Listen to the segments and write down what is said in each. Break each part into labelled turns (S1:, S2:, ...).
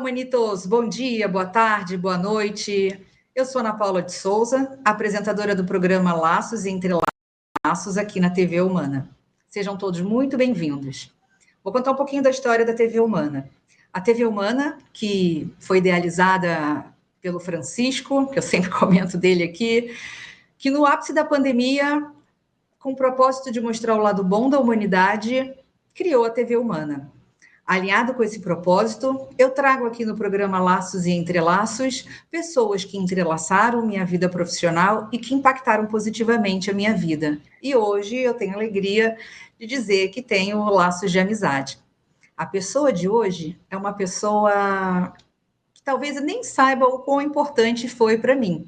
S1: Humanitos! Bom dia, boa tarde, boa noite. Eu sou Ana Paula de Souza, apresentadora do programa Laços e Entrelaços aqui na TV Humana. Sejam todos muito bem-vindos. Vou contar um pouquinho da história da TV Humana. A TV Humana, que foi idealizada pelo Francisco, que eu sempre comento dele aqui, que no ápice da pandemia, com o propósito de mostrar o lado bom da humanidade, criou a TV Humana. Alinhado com esse propósito, eu trago aqui no programa Laços e Entrelaços pessoas que entrelaçaram minha vida profissional e que impactaram positivamente a minha vida. E hoje eu tenho a alegria de dizer que tenho laços de amizade. A pessoa de hoje é uma pessoa que talvez eu nem saiba o quão importante foi para mim,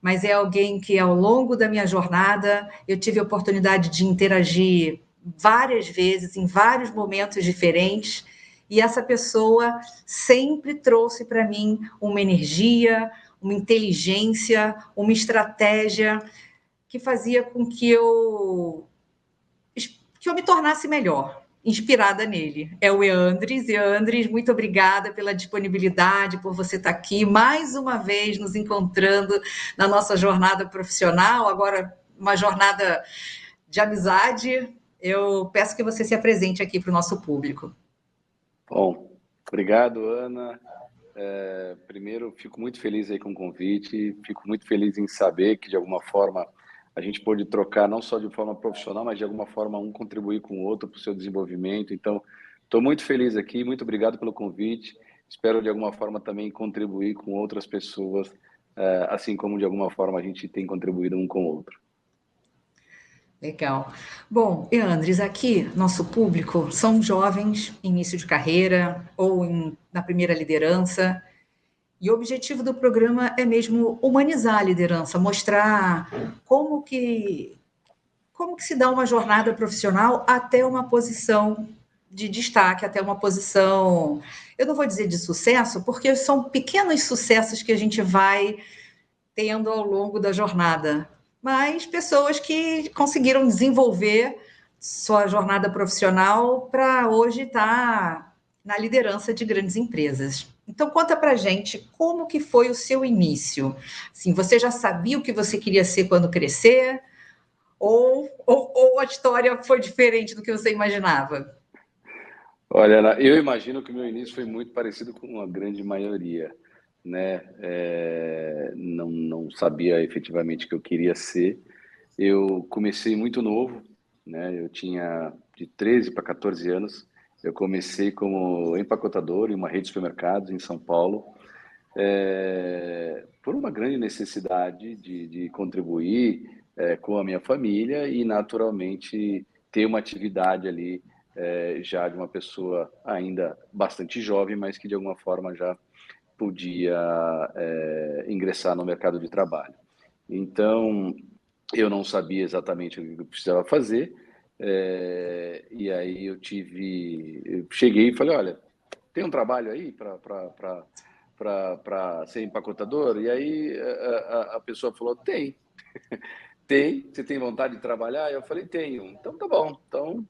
S1: mas é alguém que ao longo da minha jornada eu tive a oportunidade de interagir várias vezes, em vários momentos diferentes, e essa pessoa sempre trouxe para mim uma energia, uma inteligência, uma estratégia que fazia com que eu me tornasse melhor, inspirada nele. É o Eandris. Eandris, muito obrigada pela disponibilidade, por você estar aqui, mais uma vez nos encontrando na nossa jornada profissional, agora uma jornada de amizade. Eu peço que você se apresente aqui para o nosso público.
S2: Bom, obrigado, Ana. Primeiro, fico muito feliz aí com o convite, fico muito feliz em saber que, de alguma forma, a gente pôde trocar, não só de forma profissional, mas de alguma forma um contribuir com o outro para o seu desenvolvimento. Então, estou muito feliz aqui, muito obrigado pelo convite. Espero, de alguma forma, também contribuir com outras pessoas, assim como, de alguma forma, a gente tem contribuído um com o outro.
S1: Legal. Bom, Eandris, aqui, nosso público são jovens, início de carreira ou na primeira liderança, e o objetivo do programa é mesmo humanizar a liderança, mostrar como que se dá uma jornada profissional até uma posição de destaque, até uma posição, eu não vou dizer de sucesso, porque são pequenos sucessos que a gente vai tendo ao longo da jornada, mas pessoas que conseguiram desenvolver sua jornada profissional para hoje estar na liderança de grandes empresas. Então, conta para a gente como que foi o seu início. Assim, você já sabia o que você queria ser quando crescer? Ou a história foi diferente do que você imaginava?
S2: Olha, Ana, eu imagino que o meu início foi muito parecido com a grande maioria, né? Não sabia efetivamente o que eu queria ser. Eu comecei muito novo, né? Eu tinha de 13 para 14 anos. Eu comecei como empacotador em uma rede de supermercados em São Paulo, por uma grande necessidade de contribuir com a minha família e, naturalmente, ter uma atividade ali já de uma pessoa ainda bastante jovem, mas que de alguma forma já podia ingressar no mercado de trabalho. Então, eu não sabia exatamente o que eu precisava fazer, e aí eu cheguei e falei, olha, tem um trabalho aí para ser empacotador? E aí a pessoa falou, tem. Tem, você tem vontade de trabalhar? Eu falei, tenho. Então tá bom. Então,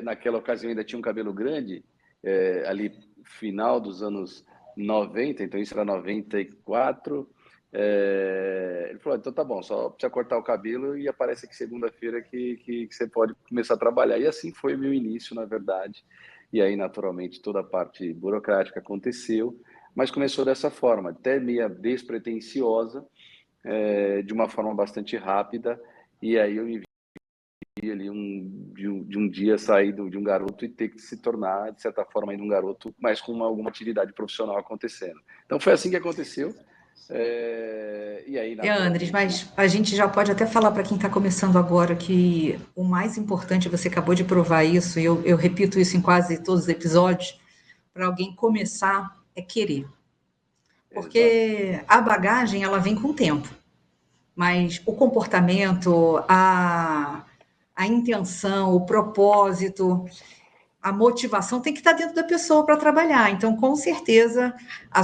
S2: naquela ocasião ainda tinha um cabelo grande, ali final dos anos 90, então isso era 94. Ele falou, então tá bom, só precisa cortar o cabelo e aparece aqui segunda-feira que você pode começar a trabalhar. E assim foi o meu início, na verdade. E aí, naturalmente, toda a parte burocrática aconteceu, mas começou dessa forma, até meio despretensiosa, de uma forma bastante rápida. E aí eu me vi ali de um dia sair de um garoto e ter que se tornar, de certa forma, um garoto, mas com alguma atividade profissional acontecendo. Então foi assim que aconteceu. E aí,
S1: Andres, mas a gente já pode até falar para quem está começando agora que o mais importante, você acabou de provar isso, e eu repito isso em quase todos os episódios, para alguém começar é querer. Porque exato, a bagagem, ela vem com o tempo, mas o comportamento, a intenção, o propósito, a motivação tem que estar dentro da pessoa para trabalhar. Então, com certeza, a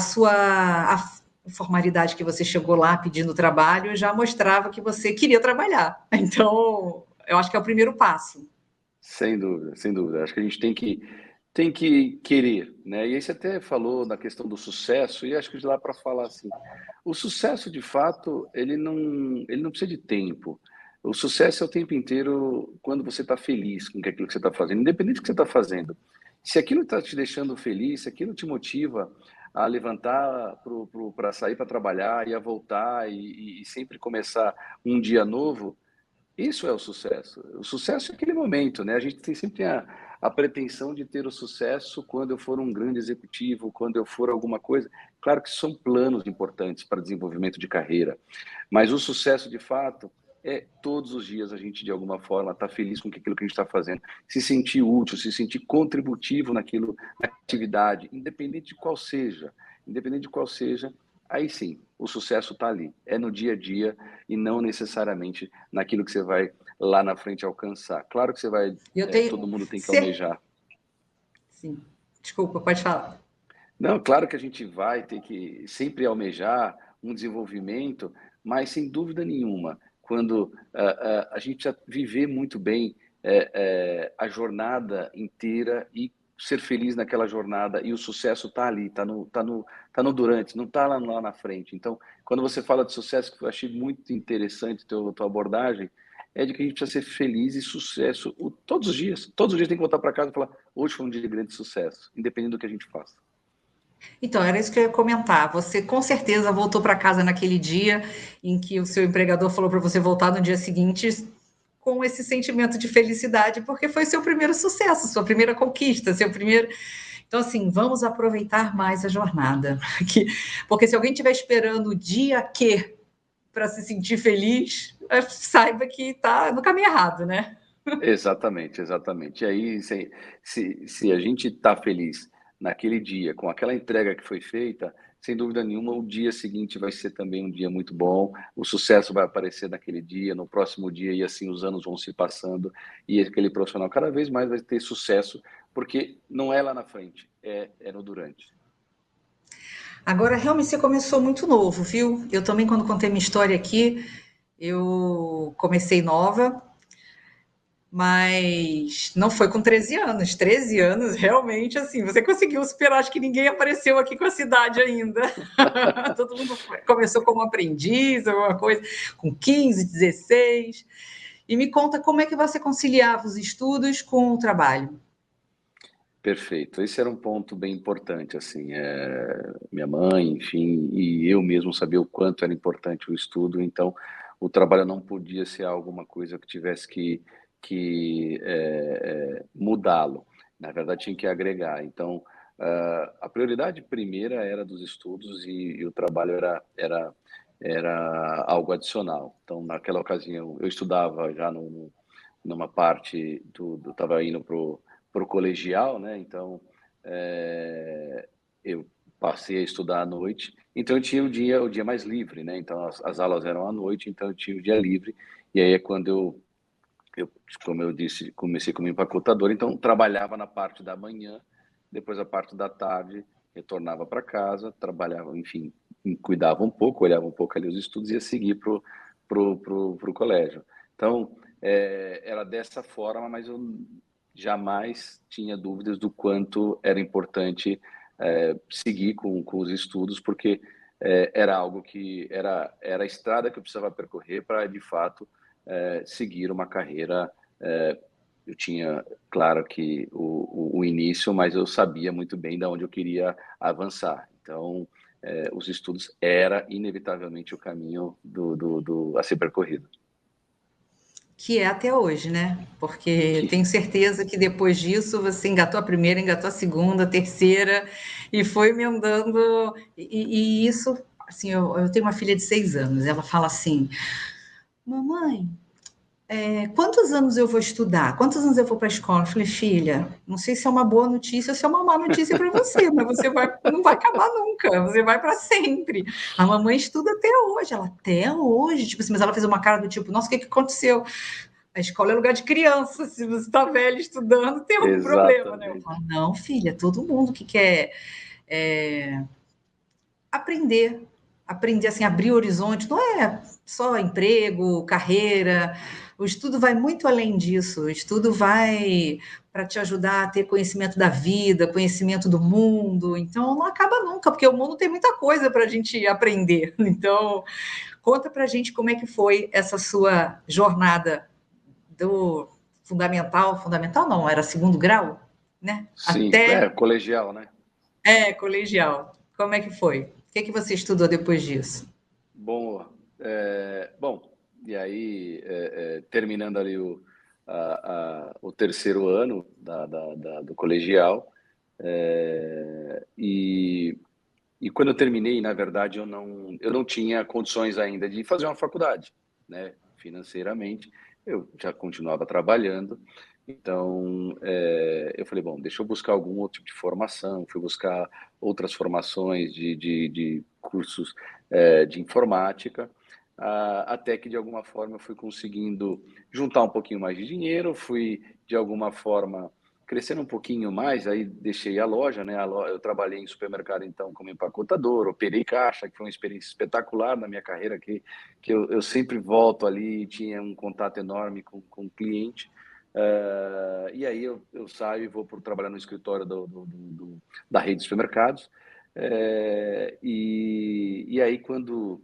S1: formalidade que você chegou lá pedindo trabalho já mostrava que você queria trabalhar. Então, eu acho que é o primeiro passo.
S2: Sem dúvida, sem dúvida. Acho que a gente tem que Tem que querer, né? E aí você até falou na questão do sucesso, e acho que de lá para falar assim, o sucesso de fato, ele não precisa de tempo. O sucesso é o tempo inteiro quando você está feliz com aquilo que você está fazendo, independente do que você está fazendo. Se aquilo está te deixando feliz, se aquilo te motiva a levantar para sair para trabalhar e a voltar e sempre começar um dia novo, isso é o sucesso. O sucesso é aquele momento, né? A gente sempre tem a pretensão de ter o sucesso quando eu for um grande executivo, quando eu for alguma coisa. Claro que são planos importantes para desenvolvimento de carreira, mas o sucesso de fato é todos os dias a gente de alguma forma estar feliz com aquilo que a gente está fazendo, se sentir útil, se sentir contributivo naquilo, na atividade, independente de qual seja, aí sim, o sucesso está ali, é no dia a dia e não necessariamente naquilo que você vai lá na frente alcançar. Claro que você vai,
S1: Eu tenho
S2: todo mundo tem que
S1: certeza.
S2: almejar.
S1: Sim, desculpa, pode falar.
S2: Não, claro que a gente vai ter que sempre almejar um desenvolvimento, mas sem dúvida nenhuma, quando a gente já viver muito bem a jornada inteira e ser feliz naquela jornada e o sucesso está ali, tá no durante, não está lá na frente. Então, quando você fala de sucesso, que eu achei muito interessante a tua abordagem, é de que a gente precisa ser feliz e sucesso todos os dias. Todos os dias tem que voltar para casa e falar, hoje foi um dia de grande sucesso, independente do que a gente faça.
S1: Então, era isso que eu ia comentar. Você com certeza voltou para casa naquele dia em que o seu empregador falou para você voltar no dia seguinte com esse sentimento de felicidade, porque foi seu primeiro sucesso, sua primeira conquista, seu primeiro. Então, assim, vamos aproveitar mais a jornada. Porque se alguém estiver esperando o dia que para se sentir feliz, saiba que está no caminho errado, né?
S2: Exatamente, exatamente. E aí, se a gente está feliz naquele dia, com aquela entrega que foi feita, sem dúvida nenhuma, o dia seguinte vai ser também um dia muito bom, o sucesso vai aparecer naquele dia, no próximo dia, e assim os anos vão se passando, e aquele profissional cada vez mais vai ter sucesso, porque não é lá na frente, é no durante.
S1: Agora, realmente, você começou muito novo, viu? Eu também, quando contei minha história aqui, eu comecei nova, mas não foi com 13 anos. 13 anos, realmente, assim, você conseguiu superar. Acho que ninguém apareceu aqui com a cidade ainda. Todo mundo começou como aprendiz, alguma coisa, com 15, 16. E me conta como é que você conciliava os estudos com o trabalho.
S2: Perfeito. Esse era um ponto bem importante, assim, minha mãe, enfim, e eu mesmo sabia o quanto era importante o estudo, então o trabalho não podia ser alguma coisa que tivesse que mudá-lo. Na verdade, tinha que agregar. Então, a prioridade primeira era dos estudos e o trabalho era algo adicional. Então, naquela ocasião, eu estudava já numa parte estava indo para o colegial, né? Então, eu passei a estudar à noite. Então, eu tinha o dia mais livre, né? Então, as aulas eram à noite, então eu tinha o dia livre. E aí é quando eu, como eu disse, comecei como empacotador. Então, trabalhava na parte da manhã, depois a parte da tarde, retornava para casa, trabalhava, enfim, cuidava um pouco, olhava um pouco ali os estudos e ia seguir pro colégio. Então, era dessa forma, mas eu jamais tinha dúvidas do quanto era importante seguir com os estudos, porque era algo que era a estrada que eu precisava percorrer para, de fato, seguir uma carreira. Eu tinha, claro que o início, mas eu sabia muito bem de onde eu queria avançar. Então, os estudos era inevitavelmente o caminho a ser percorrido.
S1: Que é até hoje, né? Porque
S2: Que,
S1: tenho certeza que depois disso você engatou a primeira, engatou a segunda, a terceira, e foi emendando. E isso, assim, eu tenho uma filha de 6 anos, ela fala assim: Mamãe, quantos anos eu vou estudar? Quantos anos eu vou para a escola? Eu falei, filha, não sei se é uma boa notícia ou se é uma má notícia para você, mas você não vai acabar nunca, você vai para sempre. A mamãe estuda até hoje, ela até hoje, tipo assim, mas ela fez uma cara do tipo, nossa, o que aconteceu? A escola é lugar de criança, se você está velho estudando, tem algum problema, né? Eu
S2: exatamente.
S1: falo, não, filha, todo mundo que quer aprender, aprender assim, abrir horizonte, não é só emprego, carreira, o estudo vai muito além disso, o estudo vai para te ajudar a ter conhecimento da vida, conhecimento do mundo, então não acaba nunca, porque o mundo tem muita coisa para a gente aprender. Então, conta para a gente como é que foi essa sua jornada do fundamental não, era segundo grau, né?
S2: Sim,
S1: Até
S2: colegial, né?
S1: colegial. Como é que foi? O que é que você estudou depois disso?
S2: Bom, bom, e aí, terminando ali o terceiro ano do colegial, e quando eu terminei, na verdade, eu não tinha condições ainda de fazer uma faculdade, né? Financeiramente, eu já continuava trabalhando, então eu falei, bom, deixa eu buscar algum outro tipo de formação, fui buscar outras formações de cursos de informática, até que de alguma forma eu fui conseguindo juntar um pouquinho mais de dinheiro, fui de alguma forma crescendo um pouquinho mais, aí deixei a loja, né? Eu trabalhei em supermercado então como empacotador, operei caixa, que foi uma experiência espetacular na minha carreira, que eu sempre volto ali e tinha um contato enorme com o cliente. E aí eu saio e vou trabalhar no escritório da rede de supermercados. E aí quando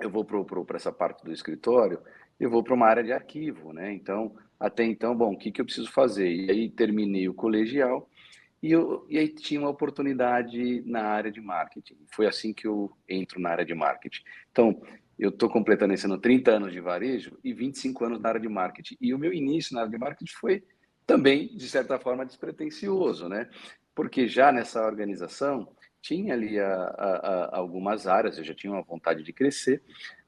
S2: eu vou para essa parte do escritório, eu vou para uma área de arquivo, né? Então, até então, bom, o que eu preciso fazer? E aí terminei o colegial e aí tinha uma oportunidade na área de marketing. Foi assim que eu entro na área de marketing. Então, eu estou completando esse ano 30 anos de varejo e 25 anos na área de marketing. E o meu início na área de marketing foi também, de certa forma, despretensioso, né? Porque já nessa organização tinha ali algumas áreas, eu já tinha uma vontade de crescer,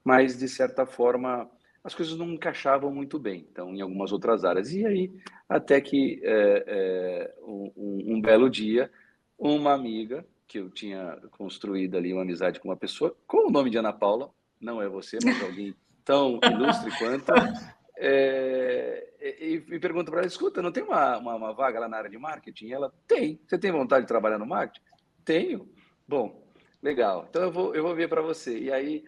S2: mas de certa forma as coisas não encaixavam muito bem, então em algumas outras áreas. E aí até que um belo dia uma amiga que eu tinha construído ali uma amizade com uma pessoa com o nome de Ana Paula, não é você, mas alguém tão ilustre quanto, e me pergunta para ela, escuta, não tem uma vaga lá na área de marketing? Ela, tem. Você tem vontade de trabalhar no marketing? Tenho. Bom, legal. Então eu vou ver para você. E aí,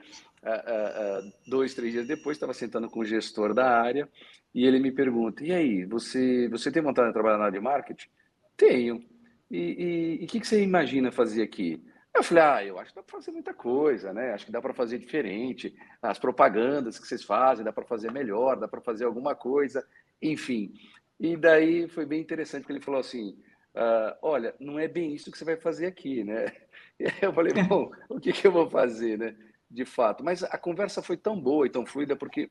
S2: 2, 3 dias depois, estava sentando com o gestor da área e ele me pergunta, e aí, você tem vontade de trabalhar na área de marketing? Tenho. E o que você imagina fazer aqui? Eu falei, eu acho que dá para fazer muita coisa, né? Acho que dá para fazer diferente. As propagandas que vocês fazem, dá para fazer melhor, dá para fazer alguma coisa, enfim. E daí foi bem interessante, porque ele falou assim, olha, não é bem isso que você vai fazer aqui, né? E aí eu falei, bom, o que eu vou fazer, né? De fato. Mas a conversa foi tão boa e tão fluida, porque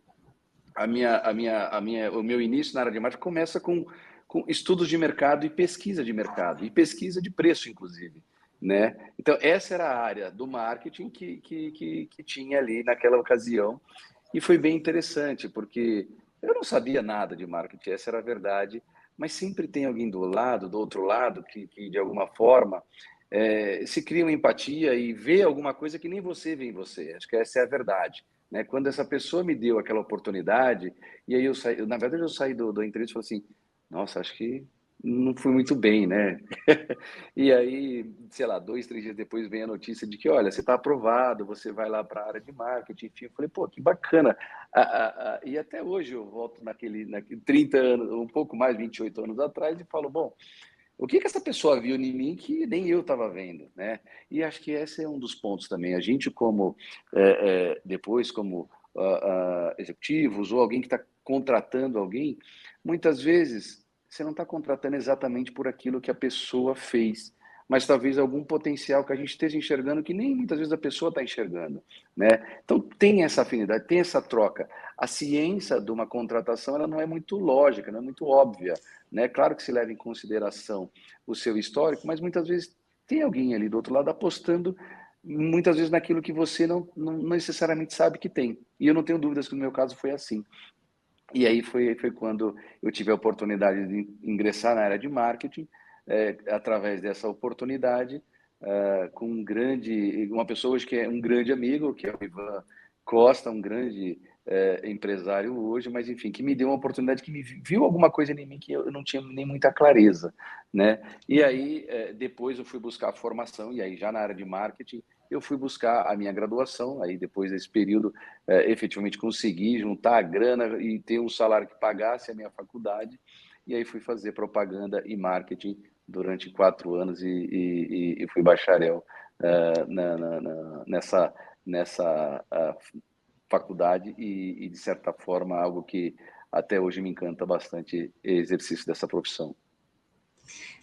S2: o meu início na área de marketing começa com estudos de mercado e pesquisa de mercado, e pesquisa de preço, inclusive, né? Então, essa era a área do marketing que tinha ali naquela ocasião, e foi bem interessante, porque eu não sabia nada de marketing, essa era a verdade, mas sempre tem alguém do outro lado, que de alguma forma se cria uma empatia e vê alguma coisa que nem você vê em você. Acho que essa é a verdade, né? Quando essa pessoa me deu aquela oportunidade, e aí na verdade eu saí do entrevista e falei assim, nossa, acho que não fui muito bem, né? E aí, sei lá, 2, 3 dias depois vem a notícia de que, olha, você está aprovado, você vai lá para a área de marketing, enfim. Eu falei, pô, que bacana. E até hoje eu volto naquele 30 anos, um pouco mais, 28 anos atrás, e falo, bom, o que essa pessoa viu em mim que nem eu estava vendo, né? E acho que esse é um dos pontos também. A gente, como depois, como executivos ou alguém que está contratando alguém, muitas vezes você não está contratando exatamente por aquilo que a pessoa fez, mas talvez algum potencial que a gente esteja enxergando que nem muitas vezes a pessoa está enxergando, né? Então tem essa afinidade, tem essa troca. A ciência de uma contratação ela não é muito lógica, não é muito óbvia, né? Claro que se leva em consideração o seu histórico, mas muitas vezes tem alguém ali do outro lado apostando muitas vezes naquilo que você não necessariamente sabe que tem. E eu não tenho dúvidas que no meu caso foi assim. E aí foi quando eu tive a oportunidade de ingressar na área de marketing, através dessa oportunidade, com uma pessoa hoje que é um grande amigo, que é o Ivan Costa, um grande empresário hoje, mas enfim, que me deu uma oportunidade, que me viu alguma coisa em mim que eu não tinha nem muita clareza, né? E aí, depois eu fui buscar a formação, e aí já na área de marketing, eu fui buscar a minha graduação, aí depois desse período, efetivamente consegui juntar a grana e ter um salário que pagasse a minha faculdade, e aí fui fazer propaganda e marketing durante 4 anos e fui bacharel nessa faculdade e, de certa forma, algo que até hoje me encanta bastante, exercício dessa profissão.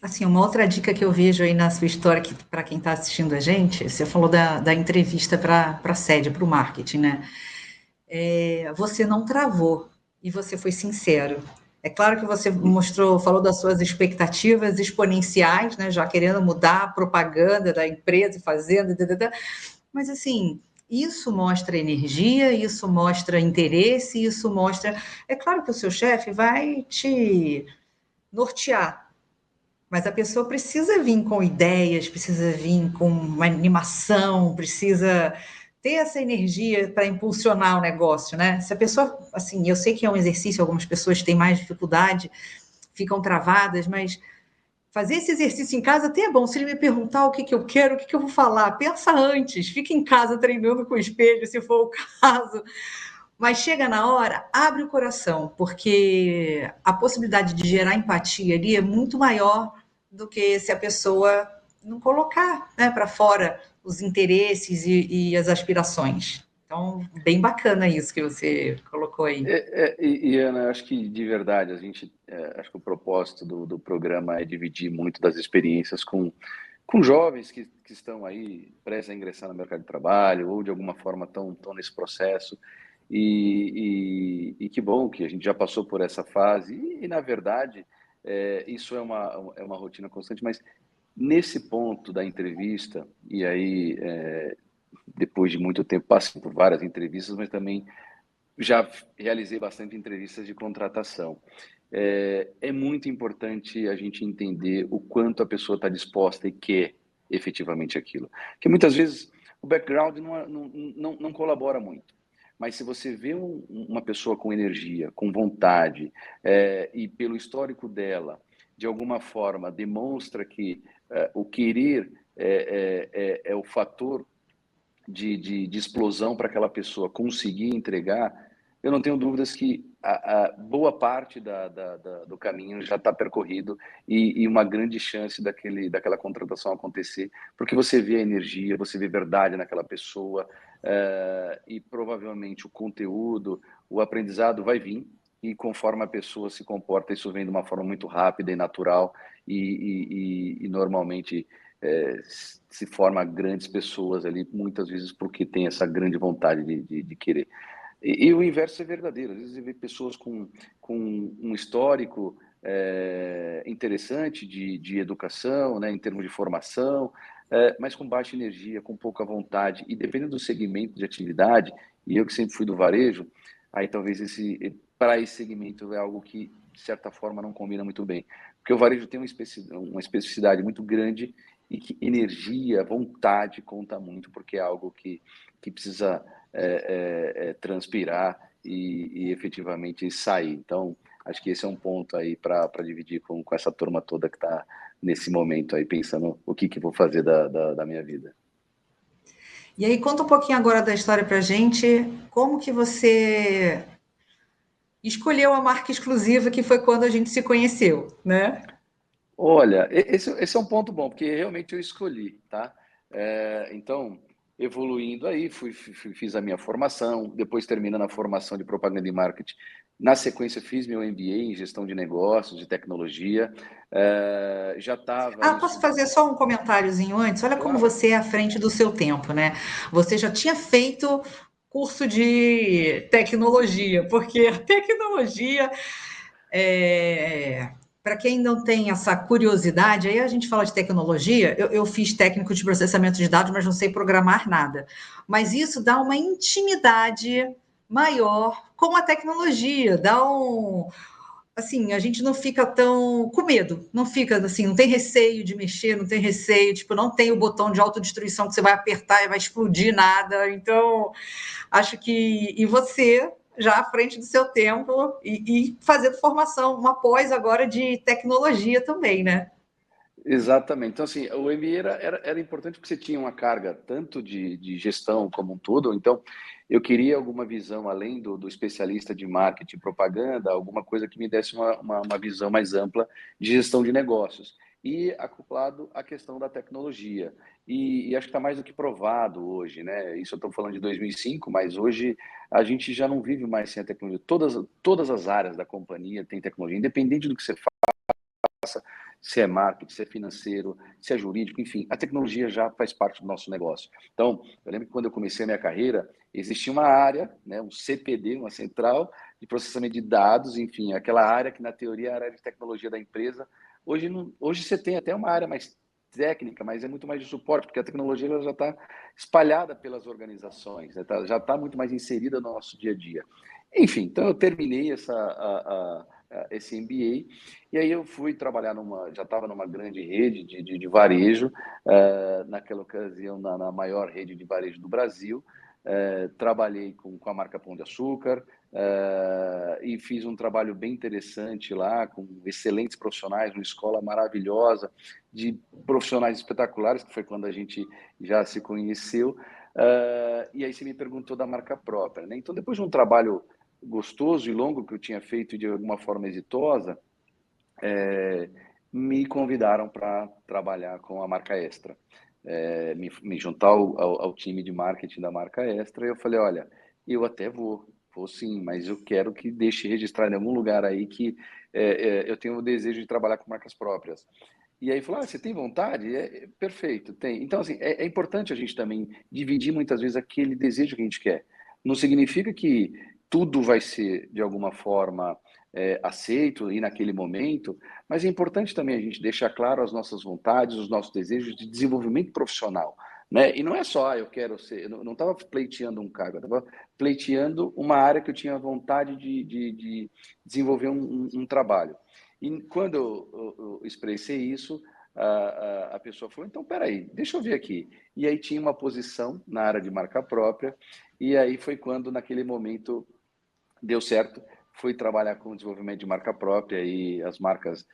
S1: Assim, uma outra dica que eu vejo aí na sua história, que para quem está assistindo a gente, você falou da entrevista para a sede, para o marketing, né? Você não travou e você foi sincero. É claro que você falou das suas expectativas exponenciais, né? Já querendo mudar a propaganda da empresa, fazendo, mas assim, isso mostra energia, isso mostra interesse, isso mostra. É claro que o seu chefe vai te nortear, mas a pessoa precisa vir com ideias, precisa vir com uma animação, precisa ter essa energia para impulsionar o negócio, né? Se a pessoa, assim, eu sei que é um exercício, algumas pessoas têm mais dificuldade, ficam travadas, mas fazer esse exercício em casa até é bom. Se ele me perguntar o que, que eu quero, o que, que eu vou falar, pensa antes, fica em casa treinando com o espelho, se for o caso. Mas chega na hora, abre o coração, porque a possibilidade de gerar empatia ali é muito maior do que se a pessoa não colocar, né, para fora os interesses e as aspirações. Então, bem bacana isso que você colocou aí.
S2: Ana, acho que de verdade, acho que o propósito do programa é dividir muito das experiências com jovens que estão aí prestes a ingressar no mercado de trabalho ou de alguma forma estão nesse processo. E que bom que a gente já passou por essa fase. Na verdade, isso é uma rotina constante, mas nesse ponto da entrevista, e aí, depois de muito tempo, passei por várias entrevistas, mas também já realizei bastante entrevistas de contratação. É muito importante a gente entender o quanto a pessoa está disposta e quer efetivamente aquilo. Porque muitas vezes o background não colabora muito. Mas se você vê uma pessoa com energia, com vontade, e pelo histórico dela, de alguma forma, demonstra que o querer é o fator de explosão para aquela pessoa conseguir entregar, eu não tenho dúvidas que a boa parte do caminho já está percorrido e uma grande chance daquela contratação acontecer, porque você vê a energia, você vê verdade naquela pessoa, e provavelmente o conteúdo, o aprendizado vai vir, e conforme a pessoa se comporta, isso vem de uma forma muito rápida e natural, e normalmente se forma grandes pessoas ali, muitas vezes porque tem essa grande vontade de querer. E o inverso é verdadeiro. Às vezes você vê pessoas com um histórico interessante de educação, né, em termos de formação, mas com baixa energia, com pouca vontade. E dependendo do segmento de atividade, e eu que sempre fui do varejo, aí talvez para esse segmento é algo que, de certa forma, não combina muito bem. Porque o varejo tem uma especificidade muito grande e que energia, vontade conta muito, porque é algo que precisa transpirar e efetivamente sair. Então, acho que esse é um ponto aí para dividir com essa turma toda que está nesse momento aí pensando o que vou fazer da minha vida.
S1: E aí, conta um pouquinho agora da história para a gente, como que você escolheu a marca exclusiva, que foi quando a gente se conheceu, né?
S2: Olha, esse é um ponto bom, porque realmente eu escolhi, tá? Então, evoluindo aí, fiz a minha formação, depois terminando a formação de propaganda e marketing. Na sequência, fiz meu MBA em gestão de negócios, de tecnologia. Já estava
S1: Posso fazer só um comentáriozinho antes? Olha como
S2: Claro.
S1: você é à frente do seu tempo, né? Você já tinha feito curso de tecnologia, porque a tecnologia, para quem não tem essa curiosidade, aí a gente fala de tecnologia, eu fiz técnico de processamento de dados, mas não sei programar nada. Mas isso dá uma intimidade maior com a tecnologia, dá um, assim, a gente não fica tão com medo, não fica assim, não tem receio de mexer, não tem receio, tipo, não tem o botão de autodestruição que você vai apertar e vai explodir nada. Então, acho que e você já à frente do seu tempo e fazendo formação, uma pós agora de tecnologia também, né?
S2: Exatamente. Então, assim, o MBA era importante porque você tinha uma carga tanto de gestão como um todo. Então, eu queria alguma visão além do especialista de marketing e propaganda, alguma coisa que me desse uma visão mais ampla de gestão de negócios. E acoplado à questão da tecnologia. E acho que está mais do que provado hoje, né? Isso eu estou falando de 2005, mas hoje a gente já não vive mais sem a tecnologia. Todas as áreas da companhia têm tecnologia, independente do que você faça, se é marketing, se é financeiro, se é jurídico, enfim, a tecnologia já faz parte do nosso negócio. Então, eu lembro que quando eu comecei a minha carreira, existia uma área, né, um CPD, uma central de processamento de dados, enfim, aquela área que na teoria era a área de tecnologia da empresa. Hoje, não, hoje você tem até uma área mais técnica, mas é muito mais de suporte, porque a tecnologia ela já está espalhada pelas organizações, né, já está muito mais inserida no nosso dia a dia. Enfim, então eu terminei esse MBA e aí eu fui trabalhar já estava numa grande rede de varejo, naquela ocasião na maior rede de varejo do Brasil. Trabalhei com a marca Pão de Açúcar e fiz um trabalho bem interessante lá, com excelentes profissionais, uma escola maravilhosa, de profissionais espetaculares, que foi quando a gente já se conheceu. E aí você me perguntou da marca própria, né? Então, depois de um trabalho gostoso e longo que eu tinha feito de alguma forma exitosa, me convidaram para trabalhar com a marca Extra, me juntar ao time de marketing da marca Extra. E eu falei, olha, eu até vou sim, mas eu quero que deixe registrado em algum lugar aí que eu tenho o desejo de trabalhar com marcas próprias. E aí falou, você tem vontade? Perfeito, tem. Então, assim, é importante a gente também dividir muitas vezes aquele desejo que a gente quer. Não significa que tudo vai ser, de alguma forma, aceito e naquele momento, mas é importante também a gente deixar claro as nossas vontades, os nossos desejos de desenvolvimento profissional, né? E não é só, eu quero ser, eu não estava pleiteando um cargo, eu estava pleiteando uma área que eu tinha vontade de desenvolver um trabalho. E quando eu expressei isso, a pessoa falou, então, peraí, deixa eu ver aqui. E aí tinha uma posição na área de marca própria, e aí foi quando, naquele momento, deu certo, fui trabalhar com desenvolvimento de marca própria e as marcas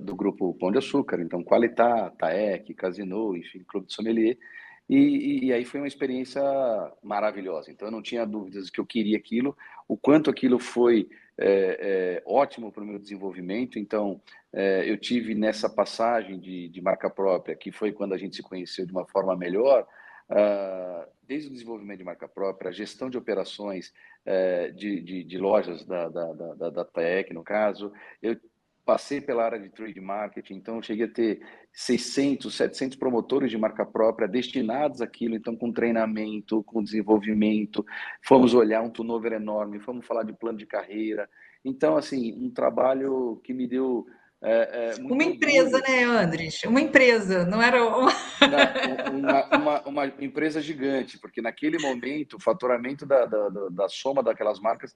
S2: do grupo Pão de Açúcar, então Qualitá, Taek, Casino, enfim, Clube de Sommelier, e aí foi uma experiência maravilhosa. Então eu não tinha dúvidas que eu queria aquilo, o quanto aquilo foi ótimo para o meu desenvolvimento. Então eu tive nessa passagem de marca própria, que foi quando a gente se conheceu de uma forma melhor, desde o desenvolvimento de marca própria, a gestão de operações de lojas da TAEC, no caso. Eu passei pela área de trade marketing, então eu cheguei a ter 600, 700 promotores de marca própria destinados àquilo, então com treinamento, com desenvolvimento, fomos olhar um turnover enorme, fomos falar de plano de carreira. Então, assim, um trabalho que me deu
S1: Uma
S2: muito
S1: empresa,
S2: orgulho.
S1: né, Andres? Uma empresa, não era uma...
S2: Uma empresa gigante, porque naquele momento o faturamento da soma daquelas marcas,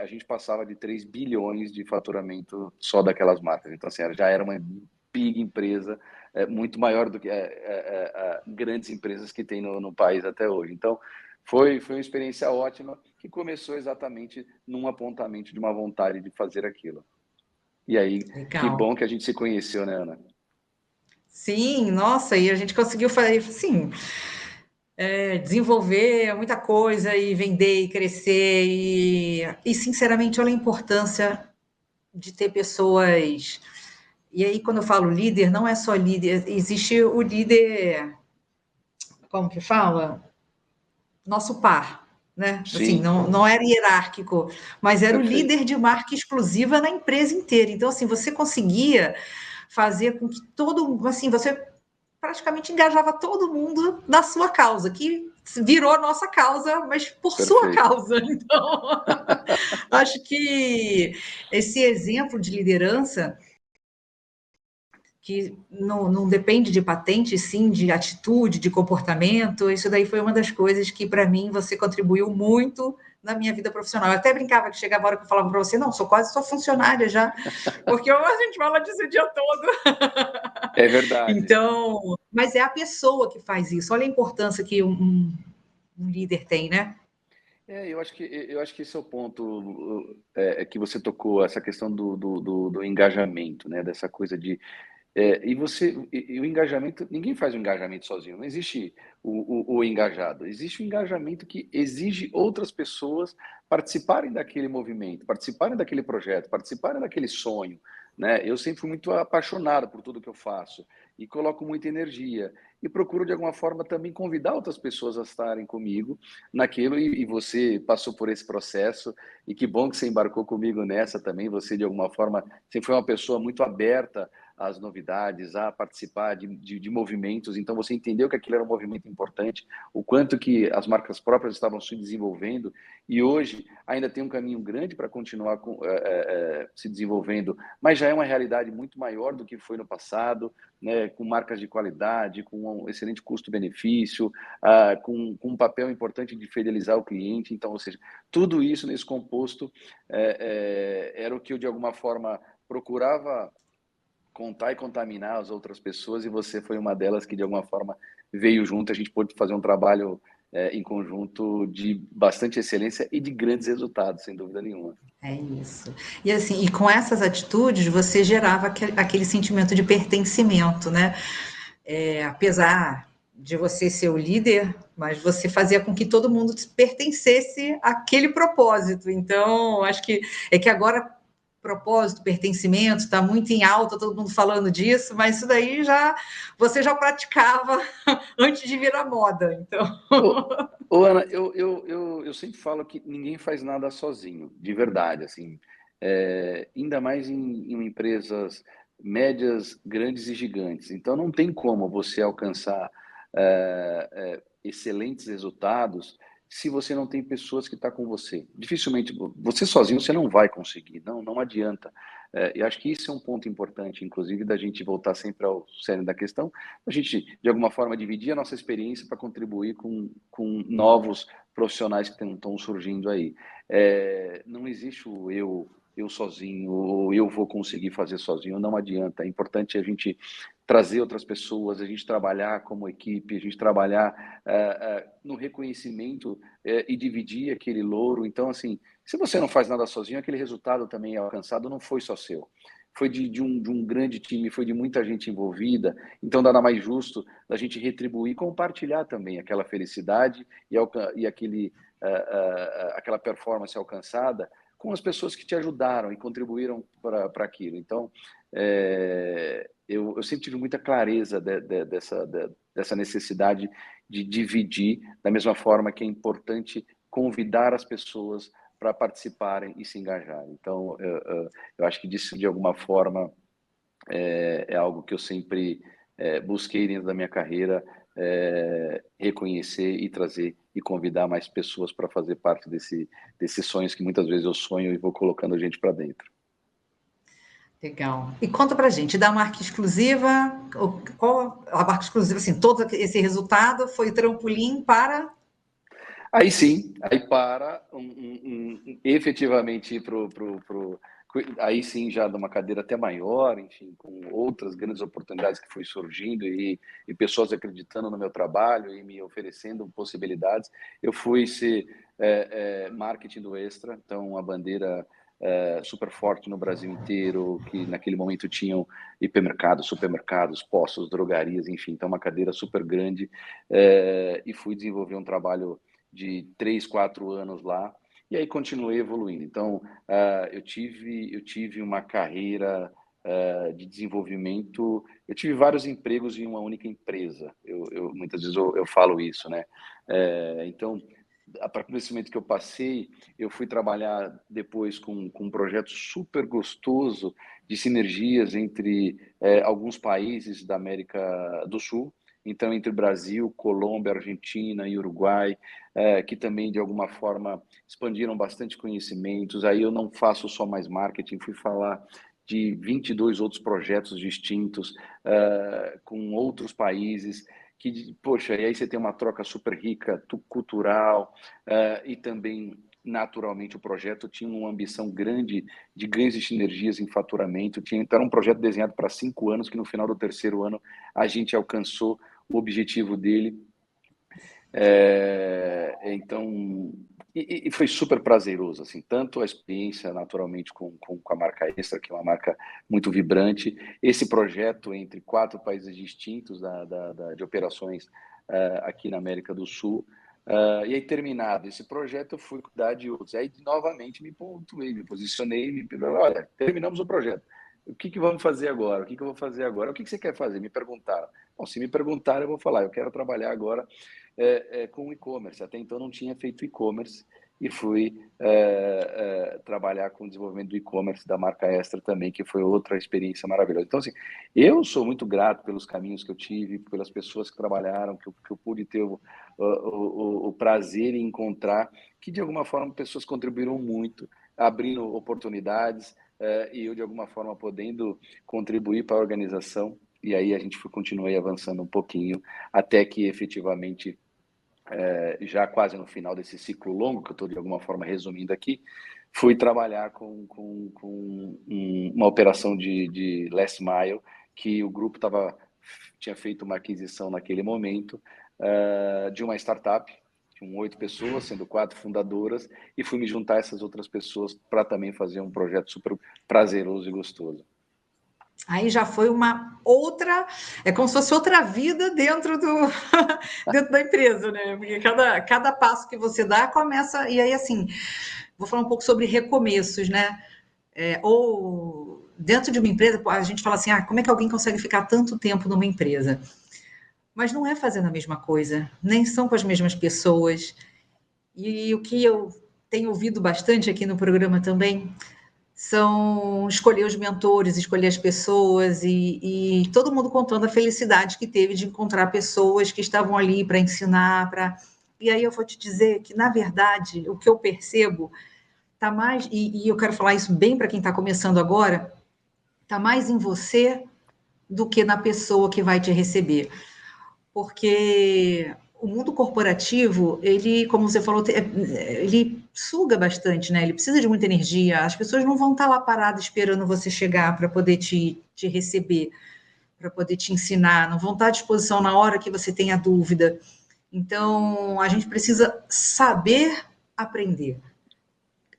S2: a gente passava de 3 bilhões de faturamento só daquelas marcas. Então, assim, já era uma big empresa, muito maior do que grandes empresas que tem no país até hoje. Então, foi uma experiência ótima que começou exatamente num apontamento de uma vontade de fazer aquilo. E aí, que
S1: Legal.
S2: bom que a gente se conheceu, né, Ana?
S1: Sim, nossa, e a gente conseguiu fazer, sim, desenvolver muita coisa e vender e crescer sinceramente, olha a importância de ter pessoas. E aí, quando eu falo líder, não é só líder, existe o líder, como que fala? Nosso par, né? Assim,
S2: Sim,
S1: não era hierárquico, mas era o
S2: perfeito.
S1: líder de marca exclusiva na empresa inteira. Então, assim, você conseguia fazer com que assim, você praticamente engajava todo mundo na sua causa, que virou nossa causa, mas por sua
S2: Perfeito.
S1: causa. Então, acho que esse exemplo de liderança que não depende de patente, sim de atitude, de comportamento. Isso daí foi uma das coisas que, para mim, você contribuiu muito na minha vida profissional. Eu até brincava que chegava a hora que eu falava para você, não, sou quase sua funcionária já, porque a gente fala disso o dia todo.
S2: É verdade.
S1: Então, mas é a pessoa que faz isso. Olha a importância que um líder tem, né?
S2: Eu acho que esse é o ponto que você tocou, essa questão do engajamento, né? Dessa coisa de E o engajamento, ninguém faz o engajamento sozinho, não existe o engajado, existe o engajamento que exige outras pessoas participarem daquele movimento, participarem daquele projeto, participarem daquele sonho, né? Eu sempre fui muito apaixonado por tudo que eu faço e coloco muita energia e procuro de alguma forma também convidar outras pessoas a estarem comigo naquilo e você passou por esse processo e que bom que você embarcou comigo nessa também, você de alguma forma sempre foi uma pessoa muito aberta às novidades, a participar de movimentos, então você entendeu que aquilo era um movimento importante, o quanto que as marcas próprias estavam se desenvolvendo, e hoje ainda tem um caminho grande para continuar se desenvolvendo, mas já é uma realidade muito maior do que foi no passado, né, com marcas de qualidade, com um excelente custo-benefício, com um papel importante de fidelizar o cliente, então, ou seja, tudo isso nesse composto era o que eu, de alguma forma, procurava contar e contaminar as outras pessoas, e você foi uma delas que de alguma forma veio junto, a gente pôde fazer um trabalho em conjunto de bastante excelência e de grandes resultados, sem dúvida nenhuma.
S1: É isso. E assim, e com essas atitudes você gerava aquele sentimento de pertencimento, né? Apesar de você ser o líder, mas você fazia com que todo mundo pertencesse àquele propósito. Então, acho que agora propósito, pertencimento está muito em alta, todo mundo falando disso, mas isso daí você já praticava antes de virar moda. Então,
S2: Ana, eu sempre falo que ninguém faz nada sozinho, de verdade, assim, ainda mais em empresas médias, grandes e gigantes. Então, não tem como você alcançar excelentes resultados se você não tem pessoas que estão com você. Dificilmente, você sozinho você não vai conseguir, não adianta. E acho que isso é um ponto importante, inclusive, da gente voltar sempre ao cerne da questão, a gente, de alguma forma, dividir a nossa experiência para contribuir com novos profissionais que estão surgindo aí. Não existe o eu sozinho, ou eu vou conseguir fazer sozinho, não adianta. É importante a gente trazer outras pessoas, a gente trabalhar como equipe, a gente trabalhar no reconhecimento e dividir aquele louro. Então, assim, se você não faz nada sozinho, aquele resultado também é alcançado, não foi só seu. Foi de um grande time, foi de muita gente envolvida, então nada mais justo da gente retribuir, compartilhar também aquela felicidade e aquela performance alcançada com as pessoas que te ajudaram e contribuíram para aquilo. Então, eu sempre tive muita clareza dessa necessidade de dividir, da mesma forma que é importante convidar as pessoas para participarem e se engajarem. Então, eu acho que disso, de alguma forma, é algo que eu sempre busquei dentro da minha carreira, reconhecer e trazer e convidar mais pessoas para fazer parte desses sonhos que muitas vezes eu sonho e vou colocando a gente para dentro.
S1: legal. E conta pra gente, da marca exclusiva, qual a marca exclusiva, assim, todo esse resultado foi trampolim para...
S2: Aí sim, aí para efetivamente ir aí sim já de uma cadeira até maior, enfim, com outras grandes oportunidades que foi surgindo e pessoas acreditando no meu trabalho e me oferecendo possibilidades. Eu fui ser marketing do Extra, então a bandeira super forte no Brasil inteiro, que naquele momento tinham hipermercados, supermercados, postos, drogarias, enfim, então uma cadeira super grande, e fui desenvolver um trabalho de 3, 4 anos lá, e aí continuei evoluindo. Então, eu tive uma carreira de desenvolvimento, eu tive vários empregos em uma única empresa, muitas vezes eu falo isso, né? Então, a partir desse momento que eu passei, eu fui trabalhar depois com um projeto super gostoso de sinergias entre alguns países da América do Sul, então entre Brasil, Colômbia, Argentina e Uruguai, que também de alguma forma expandiram bastante conhecimentos. Aí eu não faço só mais marketing, fui falar de 22 outros projetos distintos com outros países, que, poxa, e aí você tem uma troca super rica, cultural, e também, naturalmente, o projeto tinha uma ambição grande de ganhos e sinergias em faturamento, então era um projeto desenhado para 5 anos, que no final do terceiro ano a gente alcançou o objetivo dele. Então, E foi super prazeroso, assim, tanto a experiência, naturalmente, com a marca Extra, que é uma marca muito vibrante, esse projeto entre 4 países distintos de operações aqui na América do Sul. E aí, terminado esse projeto, eu fui cuidar de outros. Aí, novamente, me pontuei, me posicionei, olha, terminamos o projeto. O que vamos fazer agora? O que eu vou fazer agora? O que você quer fazer? Me perguntaram. Bom, se me perguntaram, eu vou falar, eu quero trabalhar agora com e-commerce. Até então não tinha feito e-commerce e fui trabalhar com o desenvolvimento do e-commerce da marca Extra também, que foi outra experiência maravilhosa. Então, assim, eu sou muito grato pelos caminhos que eu tive, pelas pessoas que trabalharam, que eu pude ter o prazer em encontrar, que de alguma forma pessoas contribuíram muito, abrindo oportunidades, e eu de alguma forma podendo contribuir para a organização. E aí a gente continuei avançando um pouquinho, até que efetivamente, já quase no final desse ciclo longo, que eu estou de alguma forma resumindo aqui, fui trabalhar com uma operação de last mile, que o grupo tinha feito uma aquisição naquele momento, de uma startup, com 8 pessoas, sendo 4 fundadoras, e fui me juntar a essas outras pessoas para também fazer um projeto super prazeroso e gostoso.
S1: Aí já foi uma outra, é como se fosse outra vida dentro dentro da empresa, né? Porque cada passo que você dá começa, e aí assim, vou falar um pouco sobre recomeços, né? Ou dentro de uma empresa, a gente fala assim, como é que alguém consegue ficar tanto tempo numa empresa? Mas não é fazendo a mesma coisa, nem são com as mesmas pessoas. E o que eu tenho ouvido bastante aqui no programa também são escolher os mentores, escolher as pessoas e todo mundo contando a felicidade que teve de encontrar pessoas que estavam ali para ensinar, E aí eu vou te dizer que, na verdade, o que eu percebo está mais, e eu quero falar isso bem para quem está começando agora, está mais em você do que na pessoa que vai te receber. Porque o mundo corporativo, ele, como você falou, ele suga bastante, né? Ele precisa de muita energia. As pessoas não vão estar lá paradas esperando você chegar para poder te receber, para poder te ensinar, não vão estar à disposição na hora que você tenha dúvida. Então, a gente precisa saber aprender,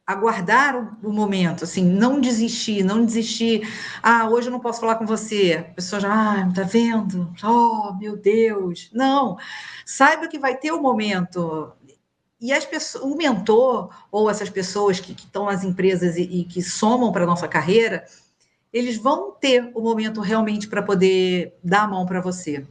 S1: aguardar o momento, assim, não desistir, não desistir. Hoje eu não posso falar com você. A pessoa já, tá vendo? Oh, meu Deus. Não, saiba que vai ter o momento. E as pessoas, o mentor ou essas pessoas que estão nas empresas e que somam para a nossa carreira, eles vão ter o momento realmente para poder dar a mão para você.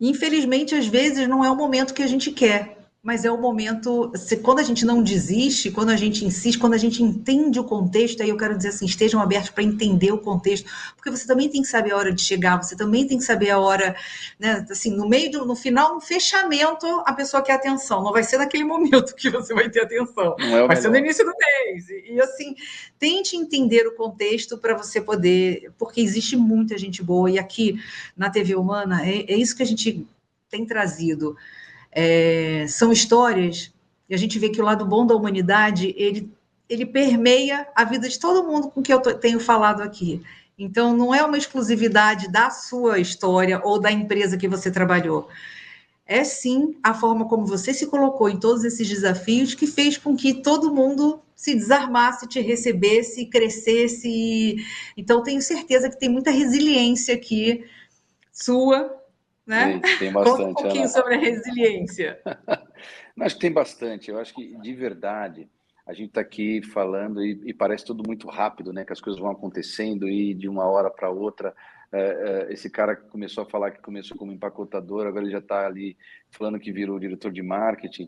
S1: Infelizmente, às vezes, não é o momento que a gente quer, mas é o momento. Quando a gente não desiste, quando a gente insiste, quando a gente entende o contexto, aí eu quero dizer assim: estejam abertos para entender o contexto, porque você também tem que saber a hora de chegar, você também tem que saber a hora, né? Assim, no final, no fechamento, a pessoa quer atenção. Não vai ser naquele momento que você vai ter atenção,
S2: Não é o
S1: vai ser no
S2: melhor.
S1: início do mês. E assim, tente entender o contexto para você poder, porque existe muita gente boa, e aqui na TV Humana é isso que a gente tem trazido. São histórias, e a gente vê que o lado bom da humanidade, ele permeia a vida de todo mundo com que eu tenho falado aqui. Então, não é uma exclusividade da sua história ou da empresa que você trabalhou. É sim a forma como você se colocou em todos esses desafios que fez com que todo mundo se desarmasse, te recebesse, crescesse. Então, tenho certeza que tem muita resiliência aqui sua, né?
S2: Tem
S1: Conta um
S2: bastante,
S1: pouquinho
S2: Ana.
S1: sobre a resiliência.
S2: Acho que tem bastante. Eu acho que, de verdade, a gente está aqui falando e parece tudo muito rápido, né? Que as coisas vão acontecendo e de uma hora para outra. Esse cara que começou a falar que começou como empacotador, agora ele já está ali falando que virou diretor de marketing.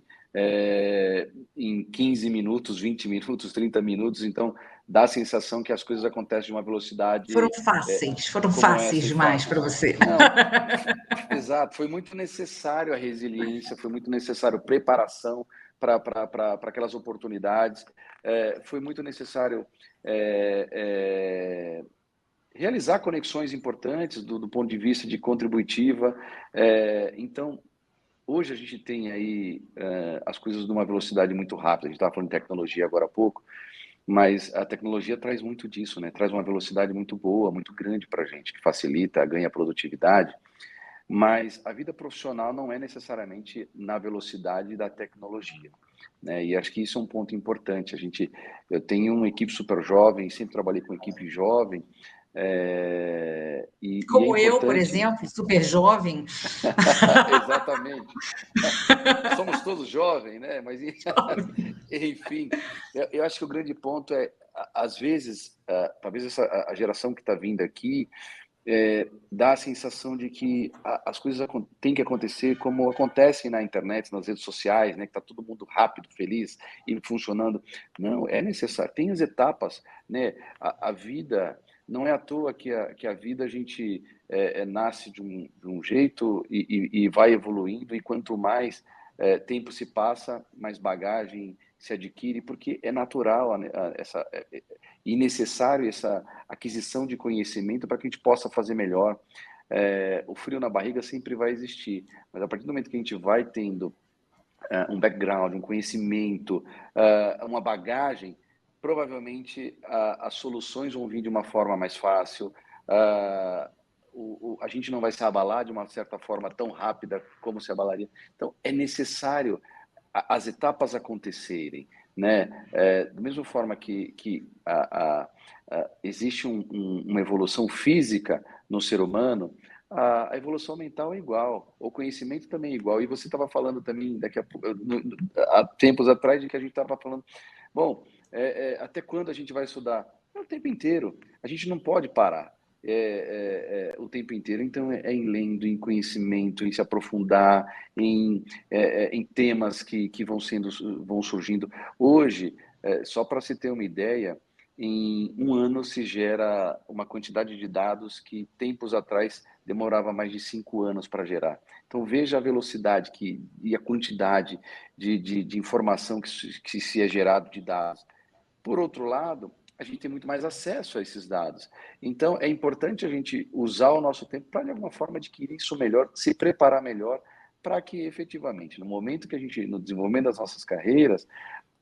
S2: Em 15 minutos, 20 minutos, 30 minutos. Então, dá a sensação que as coisas acontecem de uma velocidade
S1: Foram
S2: como essa
S1: fáceis
S2: e
S1: demais para
S2: fáceis.
S1: você.
S2: Não, exato, foi muito necessário a resiliência, foi muito necessário preparação para aquelas oportunidades, foi muito necessário realizar conexões importantes do ponto de vista de contributiva. Então, hoje a gente tem aí as coisas numa velocidade muito rápida. A gente estava falando de tecnologia agora há pouco, mas a tecnologia traz muito disso, né? Traz uma velocidade muito boa, muito grande para a gente, que facilita, ganha produtividade. mas a vida profissional não é necessariamente na velocidade da tecnologia, né? E acho que isso é um ponto importante. Eu tenho uma equipe super jovem, sempre trabalhei com equipe jovem, e é
S1: Como eu, por
S2: importante.
S1: exemplo, super jovem.
S2: Exatamente. Somos todos jovens, né? Mas, enfim, eu acho que o grande ponto é, às vezes, talvez a geração que está vindo aqui dá a sensação de que as coisas têm que acontecer como acontecem na internet, nas redes sociais, né? Que está todo mundo rápido, feliz e funcionando. Não, é necessário. Tem as etapas, né? A vida não é à toa que a vida a gente nasce de um jeito e vai evoluindo, e quanto mais tempo se passa, mais bagagem se adquire, porque é natural e necessário essa aquisição de conhecimento para que a gente possa fazer melhor. O frio na barriga sempre vai existir, mas a partir do momento que a gente vai tendo um background, um conhecimento, uma bagagem, provavelmente as soluções vão vir de uma forma mais fácil. A gente não vai se abalar de uma certa forma tão rápida como se abalaria. Então, é necessário as etapas acontecerem, né? Da mesma forma que existe uma evolução física no ser humano, a evolução mental é igual, o conhecimento também é igual. E você estava falando também, há tempos atrás, de que a gente estava falando, bom, até quando a gente vai estudar? É o tempo inteiro, a gente não pode parar. O tempo inteiro, então em lendo, em conhecimento, em se aprofundar, em temas que vão surgindo. Hoje, só para se ter uma ideia, em um ano se gera uma quantidade de dados que tempos atrás demorava mais de 5 anos para gerar. Então veja a velocidade e a quantidade de informação que se é gerado de dados. Por outro lado, a gente tem muito mais acesso a esses dados. Então, é importante a gente usar o nosso tempo para, de alguma forma, adquirir isso melhor, se preparar melhor, para que, efetivamente, no momento que no desenvolvimento das nossas carreiras,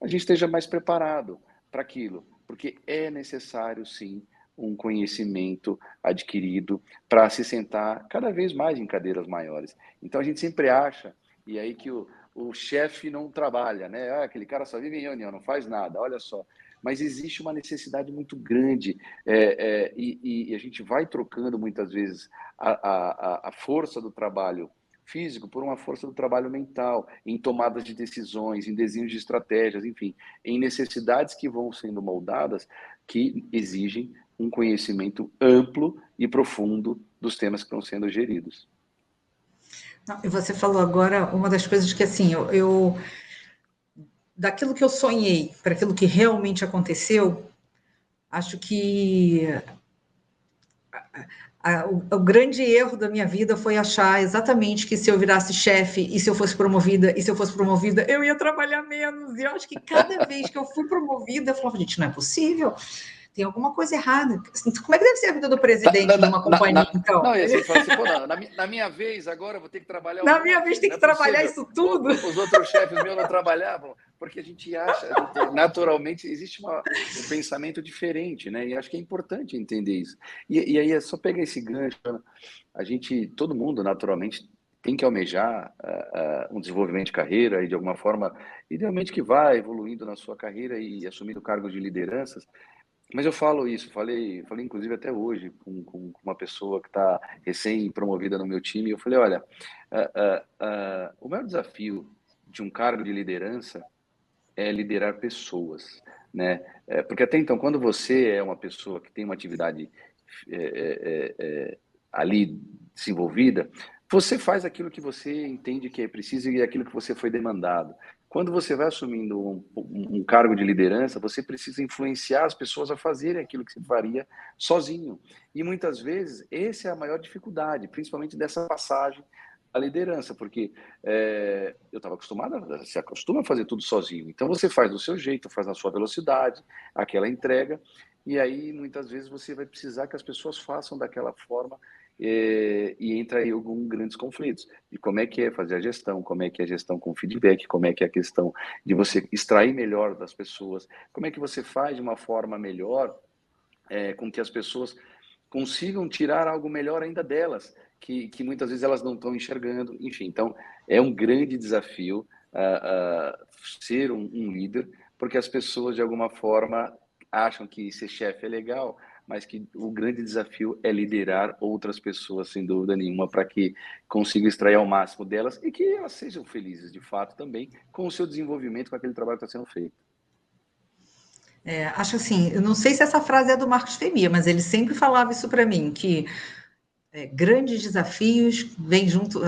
S2: a gente esteja mais preparado para aquilo. Porque é necessário, sim, um conhecimento adquirido para se sentar cada vez mais em cadeiras maiores. Então, a gente sempre acha, e aí que o chefe não trabalha, né? Aquele cara só vive em reunião, não faz nada, olha só. Mas existe uma necessidade muito grande, e a gente vai trocando muitas vezes a força do trabalho físico por uma força do trabalho mental, em tomadas de decisões, em desenhos de estratégias, enfim, em necessidades que vão sendo moldadas, que exigem um conhecimento amplo e profundo dos temas que estão sendo geridos.
S1: E você falou agora uma das coisas que, assim, daquilo que eu sonhei para aquilo que realmente aconteceu, acho que o grande erro da minha vida foi achar exatamente que se eu virasse chefe e se eu fosse promovida, eu ia trabalhar menos. E eu acho que cada vez que eu fui promovida, eu falava, gente, não é possível. Tem alguma coisa errada. Assim, como é que deve ser a vida do presidente de uma companhia, então?
S2: Não, e assim, fala assim, pô, não, na minha vez agora eu vou ter que trabalhar um
S1: Na minha vez
S2: monte,
S1: tem
S2: não
S1: que
S2: é
S1: trabalhar
S2: possível.
S1: isso tudo.
S2: Os outros chefes meus não trabalhavam, porque a gente acha, naturalmente, existe um pensamento diferente, né? E acho que é importante entender isso. E aí é só pegar esse gancho, né? Todo mundo, naturalmente, tem que almejar um desenvolvimento de carreira e, de alguma forma, idealmente que vá evoluindo na sua carreira e assumindo cargos de lideranças. Mas eu falo isso, falei inclusive até hoje com uma pessoa que está recém-promovida no meu time. Eu falei, olha, o maior desafio de um cargo de liderança é liderar pessoas, né? Porque até então, quando você é uma pessoa que tem uma atividade ali desenvolvida, você faz aquilo que você entende que é preciso e aquilo que você foi demandado. Quando você vai assumindo um cargo de liderança, você precisa influenciar as pessoas a fazerem aquilo que você faria sozinho. E muitas vezes, essa é a maior dificuldade, principalmente dessa passagem à liderança, porque eu estava acostumado, você acostuma a fazer tudo sozinho. Então, você faz do seu jeito, faz na sua velocidade, aquela entrega, e aí, muitas vezes, você vai precisar que as pessoas façam daquela forma, e entra aí alguns grandes conflitos. E como é que é fazer a gestão, como é que é a gestão com feedback, como é que é a questão de você extrair melhor das pessoas, como é que você faz de uma forma melhor com que as pessoas consigam tirar algo melhor ainda delas. que muitas vezes elas não estão enxergando. Enfim, então é um grande desafio ser um líder, porque as pessoas, de alguma forma, acham que ser chefe é legal, mas que o grande desafio é liderar outras pessoas, sem dúvida nenhuma, para que consiga extrair ao máximo delas e que elas sejam felizes, de fato, também com o seu desenvolvimento, com aquele trabalho que está sendo feito.
S1: Acho assim, eu não sei se essa frase é do Marcos Femia, mas ele sempre falava isso para mim, que grandes desafios vêm junto,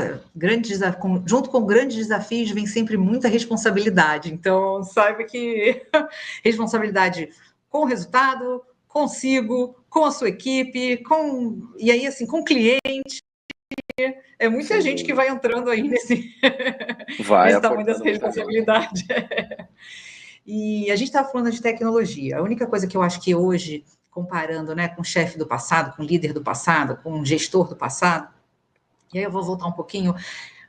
S1: junto com grandes desafios vem sempre muita responsabilidade. Então, saiba que responsabilidade com o resultado, consigo, com a sua equipe, e aí assim, com o cliente. É muita
S2: Sem
S1: gente que
S2: dúvida.
S1: vai entrando aí
S2: Vai
S1: nesse tamanho dessa
S2: aportando muita gente.
S1: responsabilidade. E a gente estava falando de tecnologia. A única coisa que eu acho que hoje, comparando, né, com o chefe do passado, com o líder do passado, com o gestor do passado, e aí eu vou voltar um pouquinho.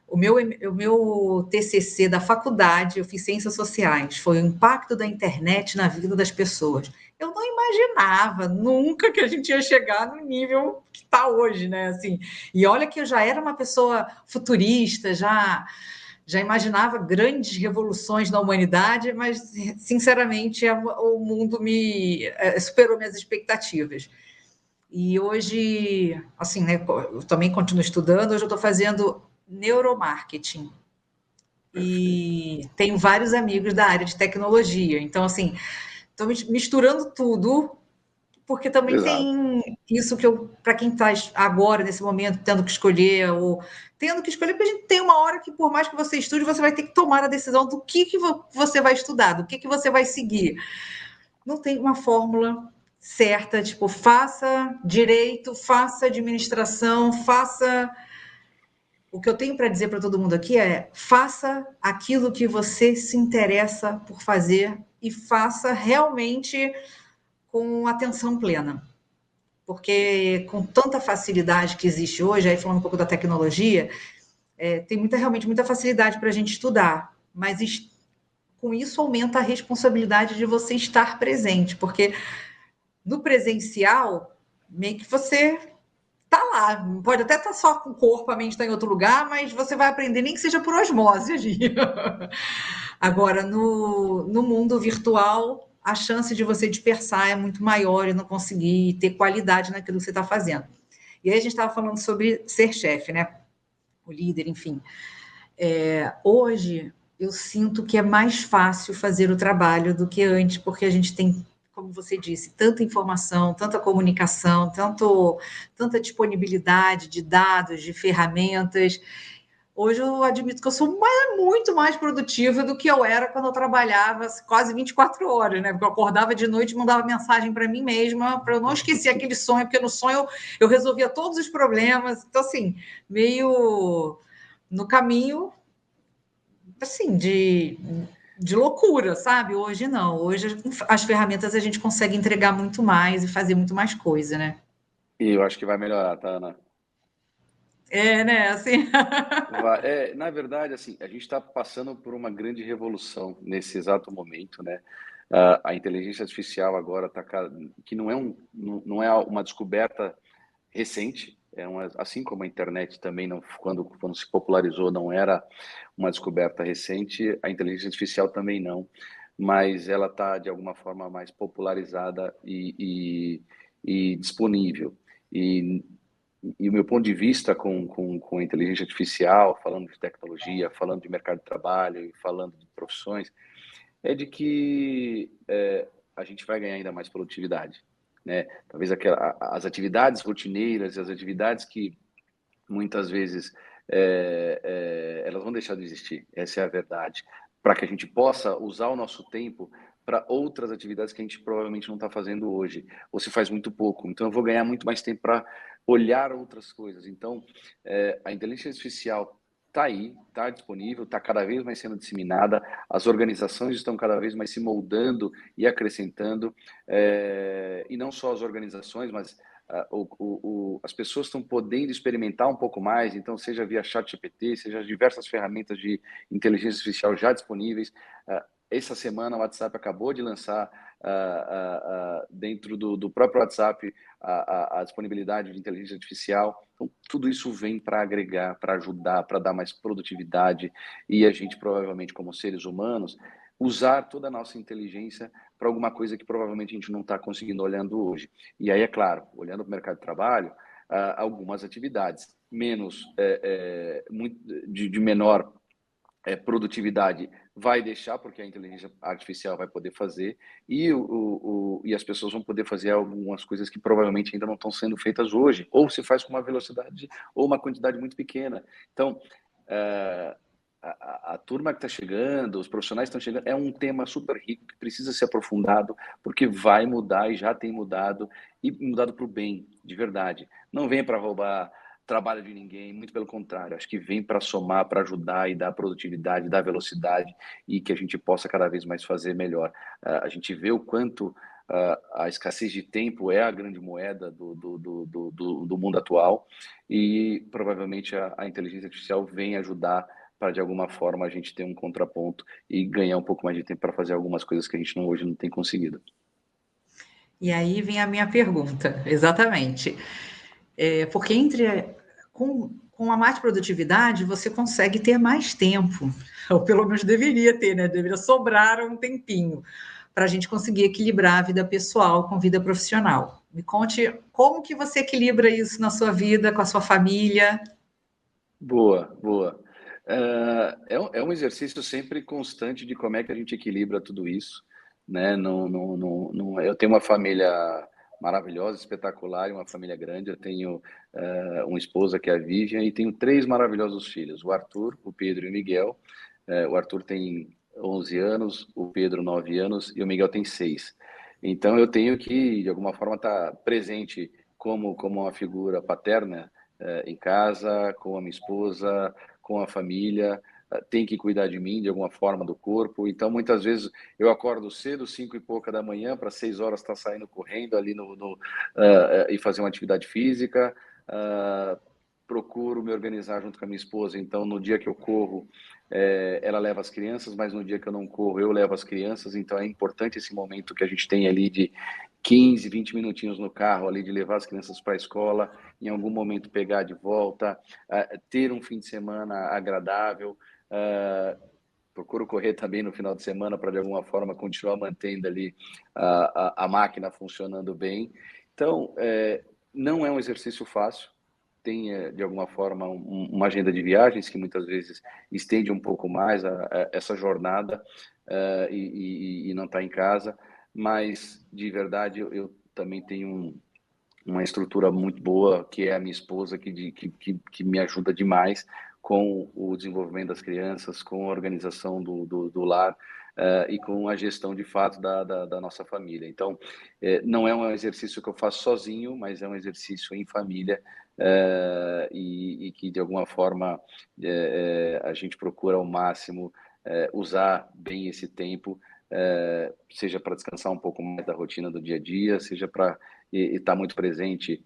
S1: O meu TCC da faculdade, eu fiz Ciências Sociais, foi o impacto da internet na vida das pessoas. Eu não imaginava nunca que a gente ia chegar no nível que está hoje, né? Assim, e olha que eu já era uma pessoa futurista, já imaginava grandes revoluções na humanidade, mas, sinceramente, o mundo superou minhas expectativas. E hoje, assim, né, eu também continuo estudando, hoje eu estou fazendo neuromarketing
S2: Perfeito.
S1: e tenho vários amigos da área de tecnologia. Então, assim, estou misturando tudo, porque também
S2: Exato.
S1: tem isso que eu, para quem está agora, nesse momento, tendo que escolher, ou tendo que escolher, porque a gente tem uma hora que, por mais que você estude, você vai ter que tomar a decisão do que você vai estudar, do que você vai seguir. Não tem uma fórmula certa, tipo, faça direito, faça administração, faça. O que eu tenho para dizer para todo mundo aqui é: faça aquilo que você se interessa por fazer e faça realmente com atenção plena. Porque com tanta facilidade que existe hoje, aí falando um pouco da tecnologia, tem realmente muita facilidade para a gente estudar, mas com isso aumenta a responsabilidade de você estar presente, porque no presencial, meio que você tá lá, pode até estar só com o corpo, a mente está em outro lugar, mas você vai aprender nem que seja por osmose ali. Agora, no mundo virtual, a chance de você dispersar é muito maior e não conseguir ter qualidade naquilo que você está fazendo. E aí a gente estava falando sobre ser chefe, né? O líder, enfim. Hoje, eu sinto que é mais fácil fazer o trabalho do que antes, porque a gente tem, como você disse, tanta informação, tanta comunicação, tanta disponibilidade de dados, de ferramentas. Hoje eu admito que eu sou muito mais produtiva do que eu era quando eu trabalhava quase 24 horas, né? Porque eu acordava de noite e mandava mensagem para mim mesma, para eu não esquecer aquele sonho, porque no sonho eu resolvia todos os problemas. Então, assim, meio no caminho, assim, de loucura, sabe? Hoje não. Hoje as ferramentas a gente consegue entregar muito mais e fazer muito mais coisa, né?
S2: E eu acho que vai melhorar, tá, Ana?
S1: Né? Assim.
S2: Na verdade, assim, a gente está passando por uma grande revolução nesse exato momento, né? A inteligência artificial agora está, que não é uma descoberta recente, assim como a internet também não, quando se popularizou não era uma descoberta recente, a inteligência artificial também não, mas ela está de alguma forma mais popularizada e disponível. E e o meu ponto de vista com a inteligência artificial, falando de tecnologia, falando de mercado de trabalho e falando de profissões, é de que a gente vai ganhar ainda mais produtividade, né? Talvez as atividades rotineiras e as atividades que muitas vezes elas vão deixar de existir, essa é a verdade, para que a gente possa usar o nosso tempo para outras atividades que a gente provavelmente não está fazendo hoje, ou se faz muito pouco. Então, eu vou ganhar muito mais tempo para olhar outras coisas. Então, a inteligência artificial está aí, está disponível, está cada vez mais sendo disseminada, as organizações estão cada vez mais se moldando e acrescentando, e não só as organizações, mas as pessoas estão podendo experimentar um pouco mais, então seja via ChatGPT, seja diversas ferramentas de inteligência artificial já disponíveis. Essa semana o WhatsApp acabou de lançar dentro do próprio WhatsApp a disponibilidade de inteligência artificial, Então, tudo isso vem para agregar, para ajudar, para dar mais produtividade e a gente provavelmente, como seres humanos, usar toda a nossa inteligência para alguma coisa que provavelmente a gente não está conseguindo olhando hoje. E aí, é claro, olhando para o mercado de trabalho, algumas atividades menos de menor produtividade vai deixar, porque a inteligência artificial vai poder fazer, e as pessoas vão poder fazer algumas coisas que provavelmente ainda não estão sendo feitas hoje, ou se faz com uma velocidade ou uma quantidade muito pequena. Então, a turma que está chegando, os profissionais que estão chegando, é um tema super rico que precisa ser aprofundado, porque vai mudar e já tem mudado, e mudado para o bem, de verdade. Não vem para roubar trabalho de ninguém, muito pelo contrário, acho que vem para somar, para ajudar e dar produtividade, dar velocidade e que a gente possa cada vez mais fazer melhor. A gente vê o quanto a escassez de tempo é a grande moeda do mundo atual e provavelmente a inteligência artificial vem ajudar para de alguma forma a gente ter um contraponto e ganhar um pouco mais de tempo para fazer algumas coisas que a gente hoje não tem conseguido.
S1: E aí vem a minha pergunta, exatamente. Porque com a mais produtividade, você consegue ter mais tempo, ou pelo menos deveria ter, né? Deveria sobrar um tempinho para a gente conseguir equilibrar a vida pessoal com a vida profissional. Me conte como que você equilibra isso na sua vida, com a sua família.
S2: Boa, boa. É um exercício sempre constante de como é que a gente equilibra tudo isso, né? Eu tenho uma família maravilhosa, espetacular, e uma família grande. Eu tenho uma esposa que é a Vivian e tenho três maravilhosos filhos: o Arthur, o Pedro e o Miguel. O Arthur tem 11 anos, o Pedro 9 anos e o Miguel tem 6. Então eu tenho que, de alguma forma, estar presente como uma figura paterna em casa, com a minha esposa, com a família, tem que cuidar de mim de alguma forma do corpo. Então, muitas vezes eu acordo cedo, 5 e pouca da manhã, para 6 horas estar saindo correndo ali e fazer uma atividade física. Procuro me organizar junto com a minha esposa. Então, no dia que eu corro, ela leva as crianças, mas no dia que eu não corro, eu levo as crianças. Então, é importante esse momento que a gente tem ali de 15, 20 minutinhos no carro ali, de levar as crianças para a escola, em algum momento pegar de volta, ter um fim de semana agradável. Procuro correr também no final de semana para, de alguma forma, continuar mantendo ali a máquina funcionando bem. Então, não é um exercício fácil. Tem, de alguma forma, uma agenda de viagens que muitas vezes estende um pouco mais essa jornada e não está em casa. Mas, de verdade, eu também tenho uma estrutura muito boa, que é a minha esposa, que me ajuda demais com o desenvolvimento das crianças, com a organização do lar e com a gestão, de fato, da nossa família. Então, não é um exercício que eu faço sozinho, mas é um exercício em família e que, de alguma forma, a gente procura ao máximo usar bem esse tempo, seja para descansar um pouco mais da rotina do dia a dia, seja para estar muito presente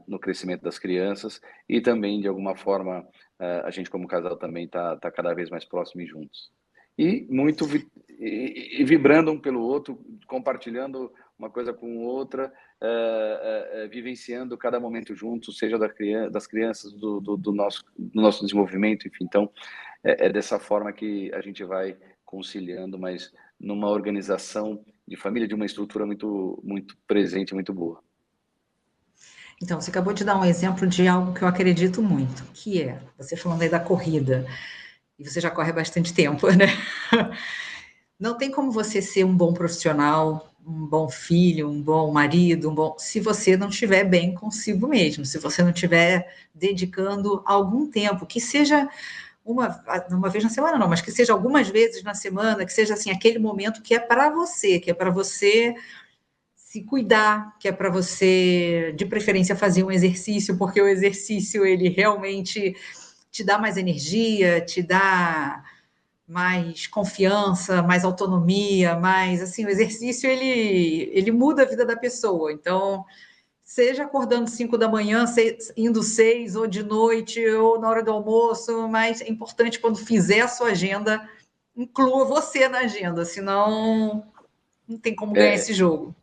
S2: no crescimento das crianças e também, de alguma forma, a gente como casal também está cada vez mais próximo e juntos. E muito vibrando um pelo outro, compartilhando uma coisa com outra, vivenciando cada momento juntos, seja das crianças, do nosso desenvolvimento, enfim. Então, é dessa forma que a gente vai conciliando, mas numa organização de família, de uma estrutura muito, muito presente, muito boa.
S1: Então, você acabou de dar um exemplo de algo que eu acredito muito, que é, você falando aí da corrida, e você já corre há bastante tempo, né? Não tem como você ser um bom profissional, um bom filho, um bom marido, se você não estiver bem consigo mesmo, se você não estiver dedicando algum tempo, que seja uma vez na semana, não, mas que seja algumas vezes na semana, que seja assim aquele momento que é para você, que é para você se cuidar, que é para você, de preferência, fazer um exercício, porque o exercício ele realmente te dá mais energia, te dá mais confiança, mais autonomia, mais assim, o exercício ele muda a vida da pessoa. Então, seja acordando 5 da manhã, indo 6, ou de noite, ou na hora do almoço, mas é importante quando fizer a sua agenda, inclua você na agenda, senão não tem como ganhar esse
S2: É,
S1: jogo.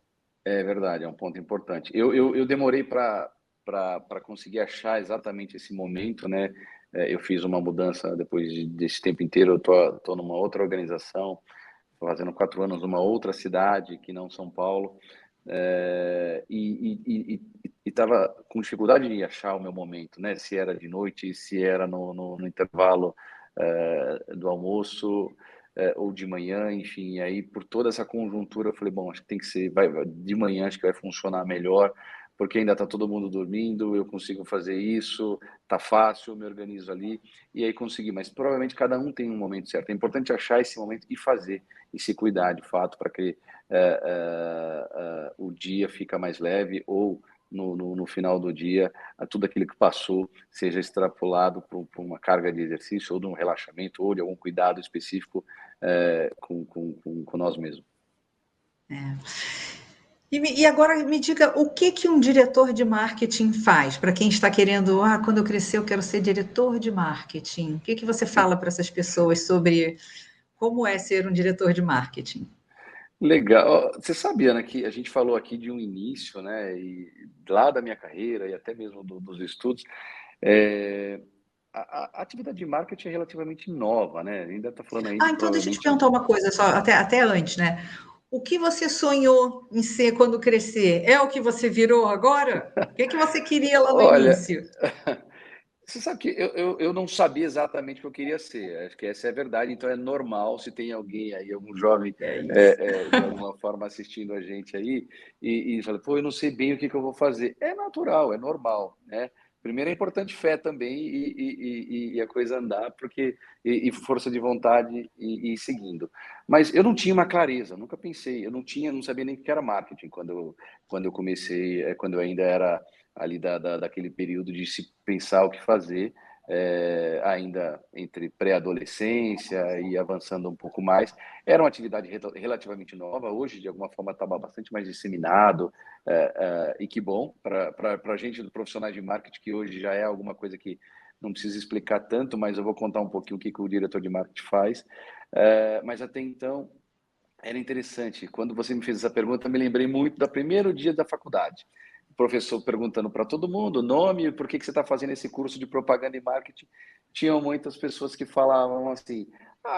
S2: é verdade, é um ponto importante. Eu demorei para para conseguir achar exatamente esse momento, né? Eu fiz uma mudança depois desse tempo inteiro, eu tô numa outra organização, tô fazendo 4 anos numa outra cidade que não São Paulo, e estava com dificuldade de achar o meu momento, né? Se era de noite, se era no intervalo do almoço, ou de manhã, enfim. Aí, por toda essa conjuntura, eu falei, bom, acho que tem que ser de manhã, acho que vai funcionar melhor, porque ainda está todo mundo dormindo, eu consigo fazer isso, tá fácil, eu me organizo ali, e aí consegui. Mas provavelmente cada um tem um momento certo. É importante achar esse momento e fazer, e se cuidar de fato, para que o dia fica mais leve, ou no final do dia, tudo aquilo que passou seja extrapolado para uma carga de exercício, ou de um relaxamento, ou de algum cuidado específico com nós mesmos.
S1: E agora me diga, o que um diretor de marketing faz? Para quem está querendo, quando eu crescer eu quero ser diretor de marketing. O que você fala para essas pessoas sobre como é ser um diretor de marketing?
S2: Legal. Você sabe, Ana, que a gente falou aqui de um início, né, e lá da minha carreira e até mesmo dos estudos, a atividade de marketing é relativamente nova, né? Ainda está falando aí de
S1: Então deixa eu te
S2: provavelmente.
S1: perguntar uma coisa, só até antes, né? O que você sonhou em ser quando crescer? É o que você virou agora? O que você queria lá no
S2: Olha,
S1: início?
S2: você sabe que eu não sabia exatamente o que eu queria ser. Acho que essa é a verdade. Então é normal se tem alguém aí, algum jovem,
S1: É isso.
S2: de alguma forma assistindo a gente aí e fala, pô, eu não sei bem o que eu vou fazer. É natural, é normal, né? Primeiro é importante fé também e a coisa andar, porque e força de vontade e ir seguindo. Mas eu não tinha uma clareza, nunca pensei. Eu não sabia nem o que era marketing quando eu comecei, quando eu ainda era ali daquele período de se pensar o que fazer, ainda entre pré-adolescência e avançando um pouco mais. Era uma atividade relativamente nova, hoje, de alguma forma, estava bastante mais disseminado, e que bom para a gente, do profissionais de marketing, que hoje já é alguma coisa que não precisa explicar tanto, mas eu vou contar um pouquinho o que o diretor de marketing faz. Mas até então, era interessante. Quando você me fez essa pergunta, eu me lembrei muito do primeiro dia da faculdade. O professor perguntando para todo mundo o nome, por que você está fazendo esse curso de propaganda e marketing. Tinham muitas pessoas que falavam assim,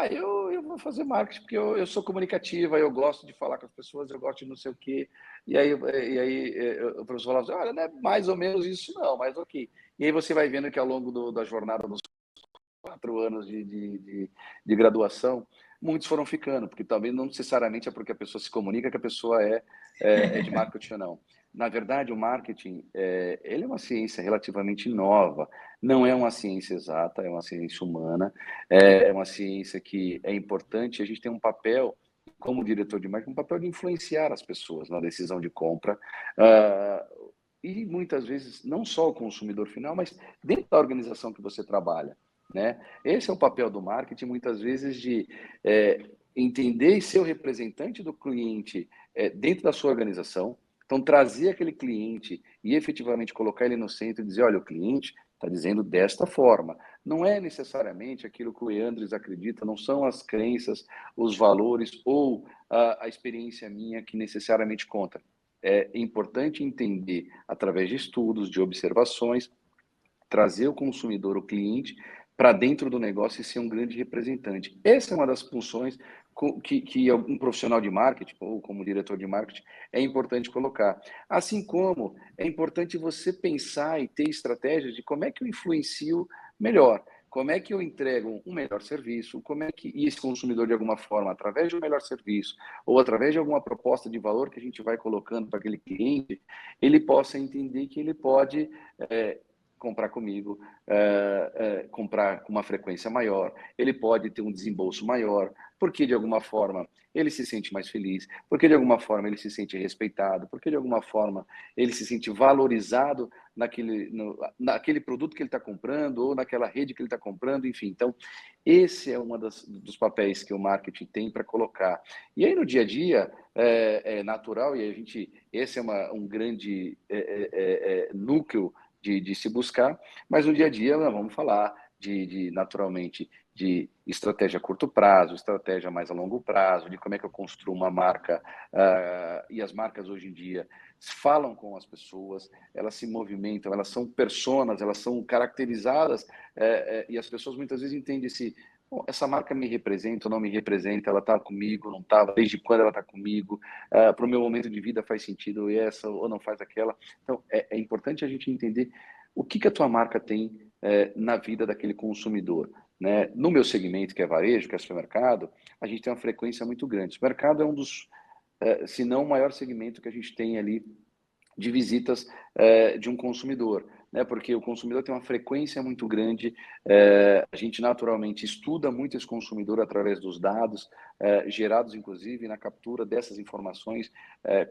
S2: eu vou fazer marketing porque eu sou comunicativa, eu gosto de falar com as pessoas, eu gosto de não sei o quê. E aí o professor falava assim, olha, não é mais ou menos isso não, mas ok. E aí você vai vendo que ao longo da jornada dos 4 anos de graduação, muitos foram ficando, porque talvez não necessariamente é porque a pessoa se comunica que a pessoa é de marketing ou não. Na verdade, o marketing ele é uma ciência relativamente nova, não é uma ciência exata, é uma ciência humana, é uma ciência que é importante, a gente tem um papel, como diretor de marketing, um papel de influenciar as pessoas na decisão de compra, e muitas vezes não só o consumidor final, mas dentro da organização que você trabalha, né? Esse é o papel do marketing, muitas vezes, de entender e ser o representante do cliente dentro da sua organização. Então, trazer aquele cliente e efetivamente colocar ele no centro e dizer, olha, o cliente está dizendo desta forma. Não é necessariamente aquilo que o Eandres acredita, não são as crenças, os valores ou a experiência minha que necessariamente conta. É importante entender, através de estudos, de observações, trazer o consumidor, o cliente, para dentro do negócio e ser um grande representante. Essa é uma das funções que um profissional de marketing, ou como diretor de marketing, é importante colocar. Assim como é importante você pensar e ter estratégias de como é que eu influencio melhor, como é que eu entrego um melhor serviço, como é que esse consumidor, de alguma forma, através de um melhor serviço, ou através de alguma proposta de valor que a gente vai colocando para aquele cliente, ele possa entender que ele pode comprar comigo, comprar com uma frequência maior, ele pode ter um desembolso maior, porque de alguma forma ele se sente mais feliz, porque de alguma forma ele se sente respeitado, porque de alguma forma ele se sente valorizado naquele produto que ele está comprando ou naquela rede que ele está comprando, enfim. Então, esse é um dos papéis que o marketing tem para colocar. E aí no dia a dia é natural e esse é um grande núcleo de se buscar, mas no dia a dia nós vamos falar naturalmente de estratégia a curto prazo, estratégia mais a longo prazo, de como é que eu construo uma marca, e as marcas hoje em dia falam com as pessoas, elas se movimentam, elas são personas, elas são caracterizadas, e as pessoas muitas vezes entendem se bom, essa marca me representa ou não me representa, ela está comigo, não estava, desde quando ela está comigo, para o meu momento de vida faz sentido essa ou não faz aquela. Então, é importante a gente entender o que a tua marca tem na vida daquele consumidor. Né? No meu segmento, que é varejo, que é supermercado, a gente tem uma frequência muito grande. O supermercado é um dos, se não o maior segmento que a gente tem ali de visitas de um consumidor, né? Porque o consumidor tem uma frequência muito grande, a gente naturalmente estuda muito esse consumidor através dos dados, gerados inclusive na captura dessas informações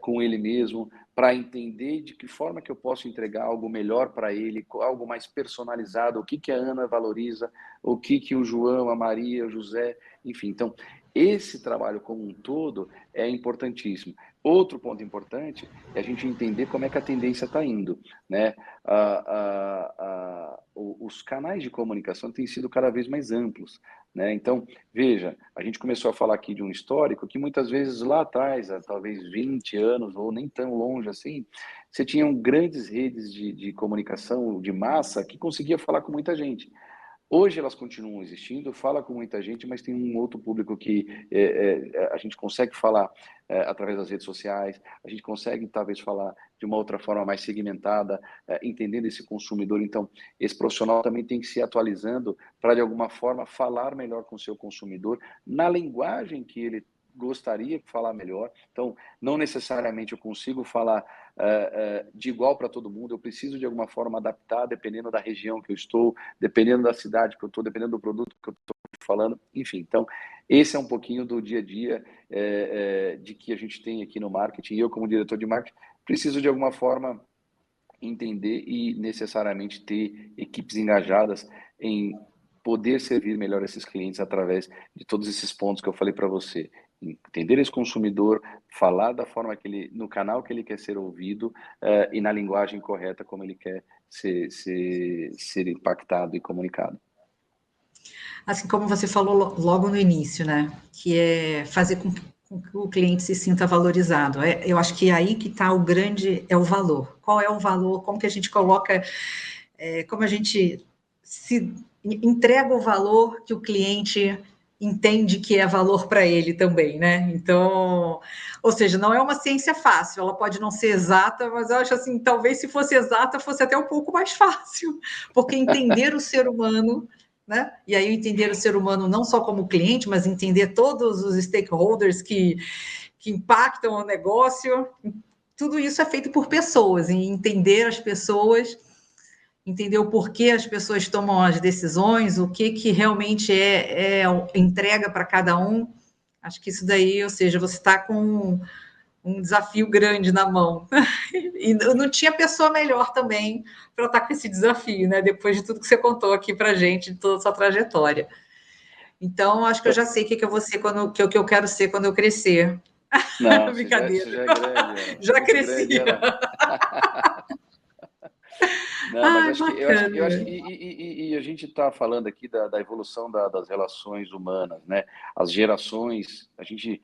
S2: com ele mesmo, para entender de que forma que eu posso entregar algo melhor para ele, algo mais personalizado, o que a Ana valoriza, o que o João, a Maria, o José, enfim. Então, esse trabalho como um todo é importantíssimo. Outro ponto importante é a gente entender como é que a tendência está indo, né? Os canais de comunicação têm sido cada vez mais amplos, né? Então, veja, a gente começou a falar aqui de um histórico que muitas vezes lá atrás, há talvez 20 anos, ou nem tão longe assim, você tinha grandes redes de comunicação de massa que conseguia falar com muita gente. Hoje elas continuam existindo, fala com muita gente, mas tem um outro público que a gente consegue falar através das redes sociais, a gente consegue talvez falar de uma outra forma mais segmentada, entendendo esse consumidor. Então, esse profissional também tem que se atualizando para, de alguma forma, falar melhor com o seu consumidor, na linguagem que ele gostaria de falar melhor. Então, não necessariamente eu consigo falar de igual para todo mundo, eu preciso de alguma forma adaptar, dependendo da região que eu estou, dependendo da cidade que eu estou, dependendo do produto que eu estou falando, enfim. Então, esse é um pouquinho do dia a dia de que a gente tem aqui no marketing. E eu, como diretor de marketing, preciso de alguma forma entender e necessariamente ter equipes engajadas em poder servir melhor esses clientes através de todos esses pontos que eu falei para você. Entender esse consumidor, falar da forma que ele, no canal que ele quer ser ouvido e na linguagem correta como ele quer ser impactado e comunicado.
S1: Assim como você falou logo no início, né? Que é fazer com que o cliente se sinta valorizado. Eu acho que é aí que está o grande, é o valor. Qual é o valor? Como que a gente coloca, como a gente se entrega o valor que o cliente entende que é valor para ele também, né? Então, ou seja, não é uma ciência fácil, ela pode não ser exata, mas eu acho assim, talvez se fosse exata, fosse até um pouco mais fácil, porque entender o ser humano, né? E aí entender o ser humano não só como cliente, mas entender todos os stakeholders que impactam o negócio, tudo isso é feito por pessoas, e entender as pessoas, entender o porquê as pessoas tomam as decisões, o que realmente é entrega para cada um. Acho que isso daí, ou seja, você está com um desafio grande na mão. E não tinha pessoa melhor também para estar com esse desafio, né? Depois de tudo que você contou aqui para a gente, de toda a sua trajetória. Então, acho que eu já sei o que eu vou ser que eu quero ser quando eu crescer.
S2: Não,
S1: Brincadeira.
S2: você já é grande, Ana.
S1: Já
S2: Muito
S1: cresci.
S2: grande, Ana. Não, mas
S1: Ai, bacana.
S2: eu acho que e a gente está falando aqui da evolução das relações humanas, né? As gerações, a gente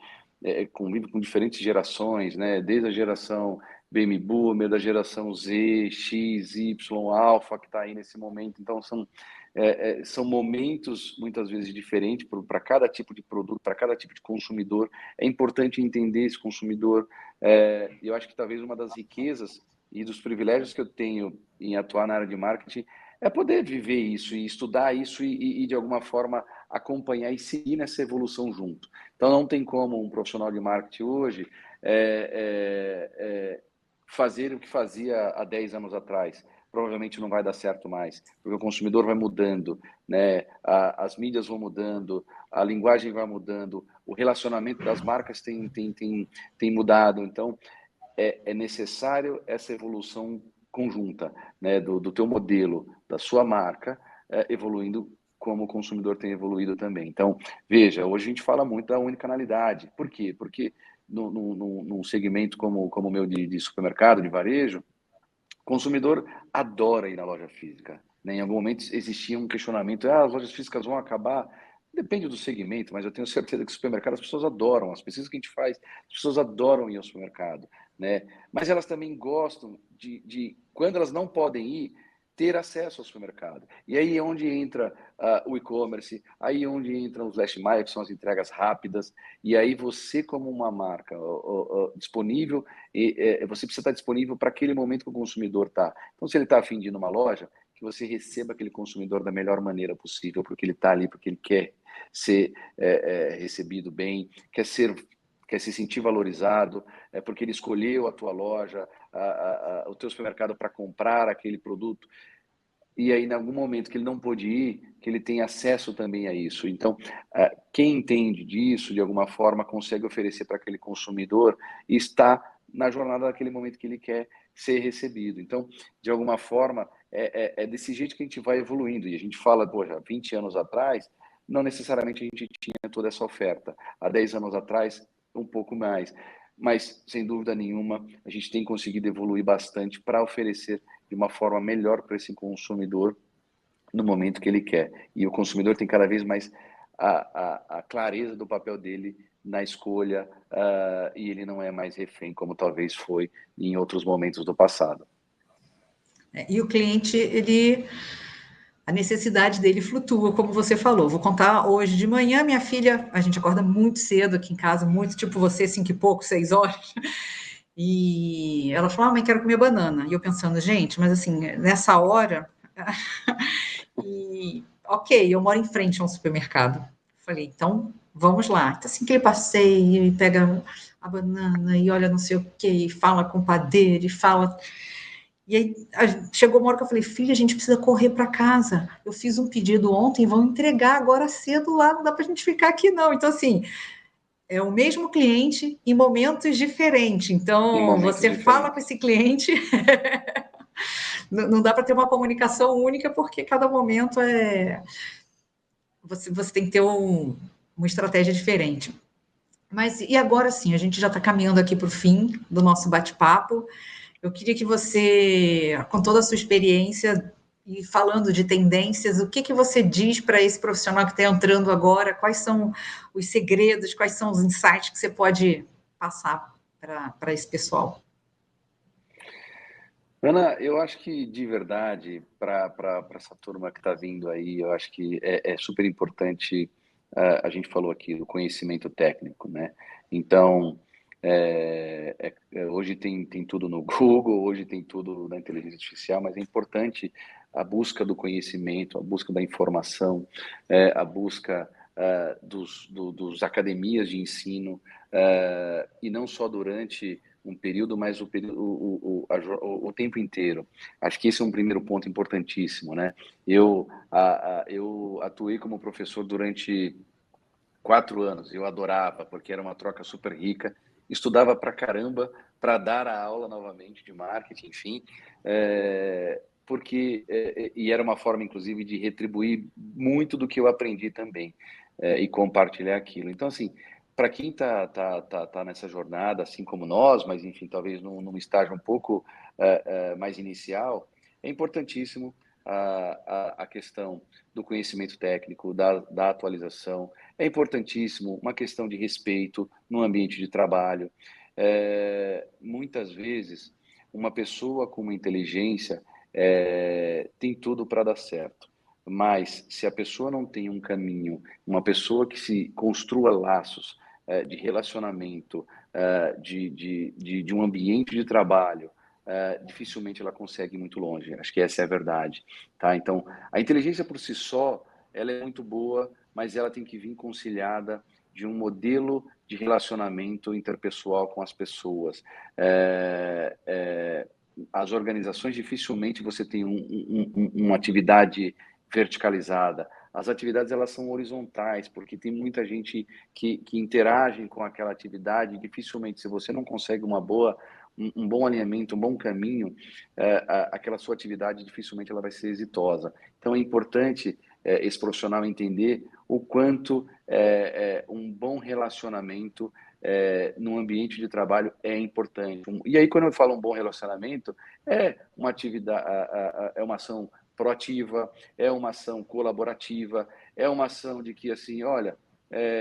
S2: convive com diferentes gerações, né? Desde a geração Baby Boomer, da geração Z, X, Y, Alpha, que está aí nesse momento. Então, são momentos, muitas vezes, diferentes para cada tipo de produto, para cada tipo de consumidor. É importante entender esse consumidor. Eu acho que talvez uma das riquezas e dos privilégios que eu tenho em atuar na área de marketing é poder viver isso e estudar isso e de alguma forma acompanhar e seguir nessa evolução junto. Então não tem como um profissional de marketing hoje fazer o que fazia há 10 anos atrás. Provavelmente não vai dar certo mais, porque o consumidor vai mudando, né? As mídias vão mudando, a linguagem vai mudando, o relacionamento das marcas tem mudado. Então, é necessário essa evolução conjunta, né, do teu modelo, da sua marca, evoluindo como o consumidor tem evoluído também. Então, veja, hoje a gente fala muito da unicanalidade. Por quê? Porque num segmento como o meu de supermercado, de varejo, o consumidor adora ir na loja física. Né? Em algum momento existia um questionamento, as lojas físicas vão acabar? Depende do segmento, mas eu tenho certeza que o supermercado as pessoas adoram, as pesquisas que a gente faz, as pessoas adoram ir ao supermercado, né? Mas elas também gostam de quando elas não podem ir, ter acesso ao supermercado. E aí é onde entra o e-commerce, aí é onde entram os last mile, que são as entregas rápidas, e aí você como uma marca disponível, você precisa estar disponível para aquele momento que o consumidor está. Então, se ele está a fim de ir numa loja, que você receba aquele consumidor da melhor maneira possível, porque ele está ali, porque ele quer ser recebido bem, quer se sentir valorizado, porque ele escolheu a tua loja, o teu supermercado para comprar aquele produto, e aí, em algum momento que ele não pôde ir, que ele tem acesso também a isso. Então, quem entende disso, de alguma forma, consegue oferecer para aquele consumidor e está na jornada daquele momento que ele quer ser recebido. Então, de alguma forma, é desse jeito que a gente vai evoluindo. E a gente fala, poxa, 20 anos atrás, não necessariamente a gente tinha toda essa oferta. Há 10 anos atrás, um pouco mais. Mas, sem dúvida nenhuma, a gente tem conseguido evoluir bastante para oferecer de uma forma melhor para esse consumidor no momento que ele quer. E o consumidor tem cada vez mais a clareza do papel dele na escolha e ele não é mais refém, como talvez foi em outros momentos do passado.
S1: E o cliente, a necessidade dele flutua, como você falou. Vou contar hoje de manhã, minha filha, a gente acorda muito cedo aqui em casa, muito tipo você, 5 e pouco, 6 horas. E ela falou, mãe, quero comer banana. E eu pensando, gente, mas assim, nessa hora. E, ok, eu moro em frente a um supermercado. Falei, então vamos lá. Então, assim que ele passeia e pega a banana e olha não sei o que, e fala com o padeiro, e fala. E aí chegou uma hora que eu falei, filha, a gente precisa correr para casa. Eu fiz um pedido ontem, vão entregar agora cedo lá, não dá para a gente ficar aqui, não. Então, assim, é o mesmo cliente em momentos diferentes.
S2: Em
S1: Então,
S2: momentos
S1: você fala com
S2: diferentes.
S1: esse cliente, não dá para ter uma comunicação única, porque cada momento você tem que ter uma estratégia diferente. Mas e agora sim, a gente já está caminhando aqui para o fim do nosso bate-papo. Eu queria que você, com toda a sua experiência e falando de tendências, o que, que você diz para esse profissional que está entrando agora? Quais são os segredos, quais são os insights que você pode passar para esse pessoal?
S2: Ana, eu acho que de verdade, para essa turma que está vindo aí, eu acho que é super importante, a gente falou aqui do conhecimento técnico, né? Então, hoje tem tudo no Google, hoje tem tudo na inteligência artificial, mas é importante a busca do conhecimento, a busca da informação, a busca dos academias de ensino, e não só durante um período, mas o tempo inteiro. Acho que esse é um primeiro ponto importantíssimo, né? Eu atuei como professor durante 4 anos, eu adorava, porque era uma troca super rica, estudava pra caramba para dar a aula novamente de marketing, enfim, porque e era uma forma, inclusive, de retribuir muito do que eu aprendi também e compartilhar aquilo. Então, assim, para quem tá nessa jornada, assim como nós, mas enfim, talvez num estágio um pouco mais inicial, é importantíssimo a questão do conhecimento técnico, da atualização. É importantíssimo uma questão de respeito no ambiente de trabalho. Muitas vezes, uma pessoa com uma inteligência tem tudo para dar certo. Mas se a pessoa não tem um caminho, uma pessoa que se construa laços de relacionamento, de um ambiente de trabalho, dificilmente ela consegue ir muito longe. Acho que essa é a verdade, tá? Então, a inteligência por si só, ela é muito boa, mas ela tem que vir conciliada de um modelo de relacionamento interpessoal com as pessoas. As organizações, dificilmente você tem uma atividade verticalizada. As atividades, elas são horizontais, porque tem muita gente que interage com aquela atividade. Dificilmente, se você não consegue um bom alinhamento, um bom caminho, aquela sua atividade dificilmente ela vai ser exitosa. Então é importante esse profissional entender o quanto um bom relacionamento no ambiente de trabalho é importante. E aí, quando eu falo um bom relacionamento, é uma atividade, é uma ação proativa, é uma ação colaborativa, é uma ação de que, assim, olha,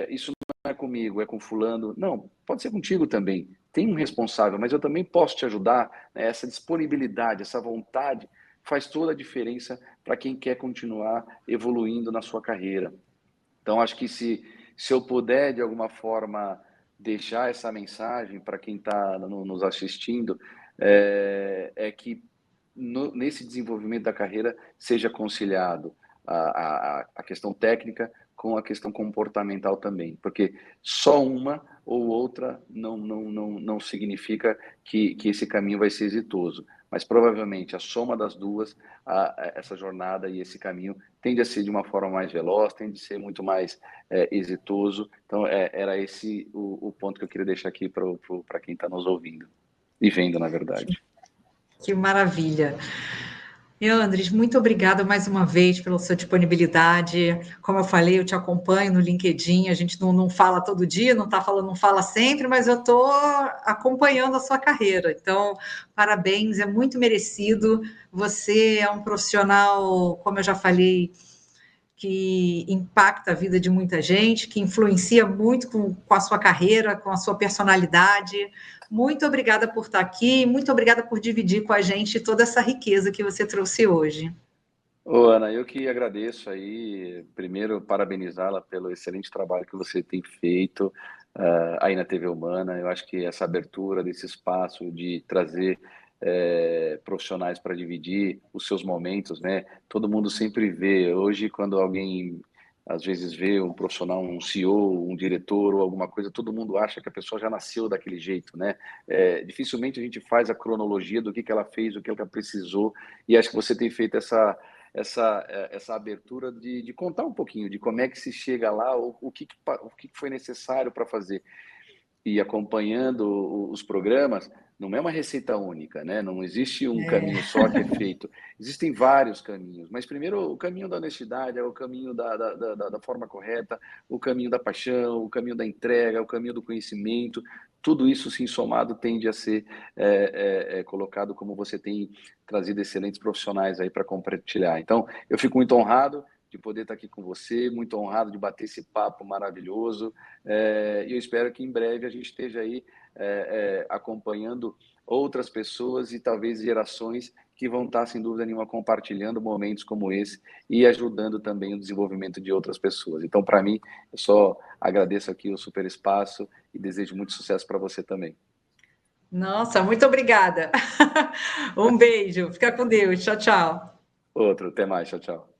S2: isso não é comigo, é com fulano. Não, pode ser contigo também. Tem um responsável, mas eu também posso te ajudar, né? Essa disponibilidade, essa vontade faz toda a diferença para quem quer continuar evoluindo na sua carreira. Então, acho que se eu puder, de alguma forma, deixar essa mensagem para quem está nos assistindo, que nesse desenvolvimento da carreira seja conciliado a questão técnica com a questão comportamental também, porque só uma ou outra não significa que esse caminho vai ser exitoso, mas provavelmente a soma das duas, essa jornada e esse caminho tende a ser de uma forma mais veloz, tende a ser muito mais exitoso. Então, era esse o ponto que eu queria deixar aqui para quem está nos ouvindo e vendo, na verdade.
S1: Que maravilha. Andres, muito obrigada mais uma vez pela sua disponibilidade. Como eu falei, eu te acompanho no LinkedIn. A gente não fala todo dia, não está falando, não fala sempre, mas eu estou acompanhando a sua carreira. Então, parabéns, é muito merecido. Você é um profissional, como eu já falei, que impacta a vida de muita gente, que influencia muito com a sua carreira, com a sua personalidade. Muito obrigada por estar aqui, muito obrigada por dividir com a gente toda essa riqueza que você trouxe hoje.
S2: Ô, Ana, eu que agradeço aí, primeiro parabenizá-la pelo excelente trabalho que você tem feito aí na TV Humana. Eu acho que essa abertura desse espaço de trazer profissionais para dividir os seus momentos, né? Todo mundo sempre vê. Hoje, quando alguém às vezes vê um profissional, um CEO, um diretor ou alguma coisa, todo mundo acha que a pessoa já nasceu daquele jeito, né? Dificilmente a gente faz a cronologia do que ela fez, do que ela precisou, e acho que você tem feito essa abertura de contar um pouquinho de como é que se chega lá, o que foi necessário para fazer. E acompanhando os programas, não é uma receita única, né? Não existe um caminho só que é feito. Existem vários caminhos, mas primeiro o caminho da honestidade, é o caminho da forma correta, o caminho da paixão, o caminho da entrega, o caminho do conhecimento. Tudo isso, sim, somado, tende a ser colocado como você tem trazido excelentes profissionais aí para compartilhar. Então, eu fico muito honrado de poder estar aqui com você, muito honrado de bater esse papo maravilhoso, e eu espero que em breve a gente esteja aí acompanhando outras pessoas e talvez gerações que vão estar, sem dúvida nenhuma, compartilhando momentos como esse e ajudando também o desenvolvimento de outras pessoas. Então, para mim, eu só agradeço aqui o super espaço e desejo muito sucesso para você também.
S1: Nossa, muito obrigada. Um beijo, fica com Deus. Tchau, tchau.
S2: Outro, até mais, tchau, tchau.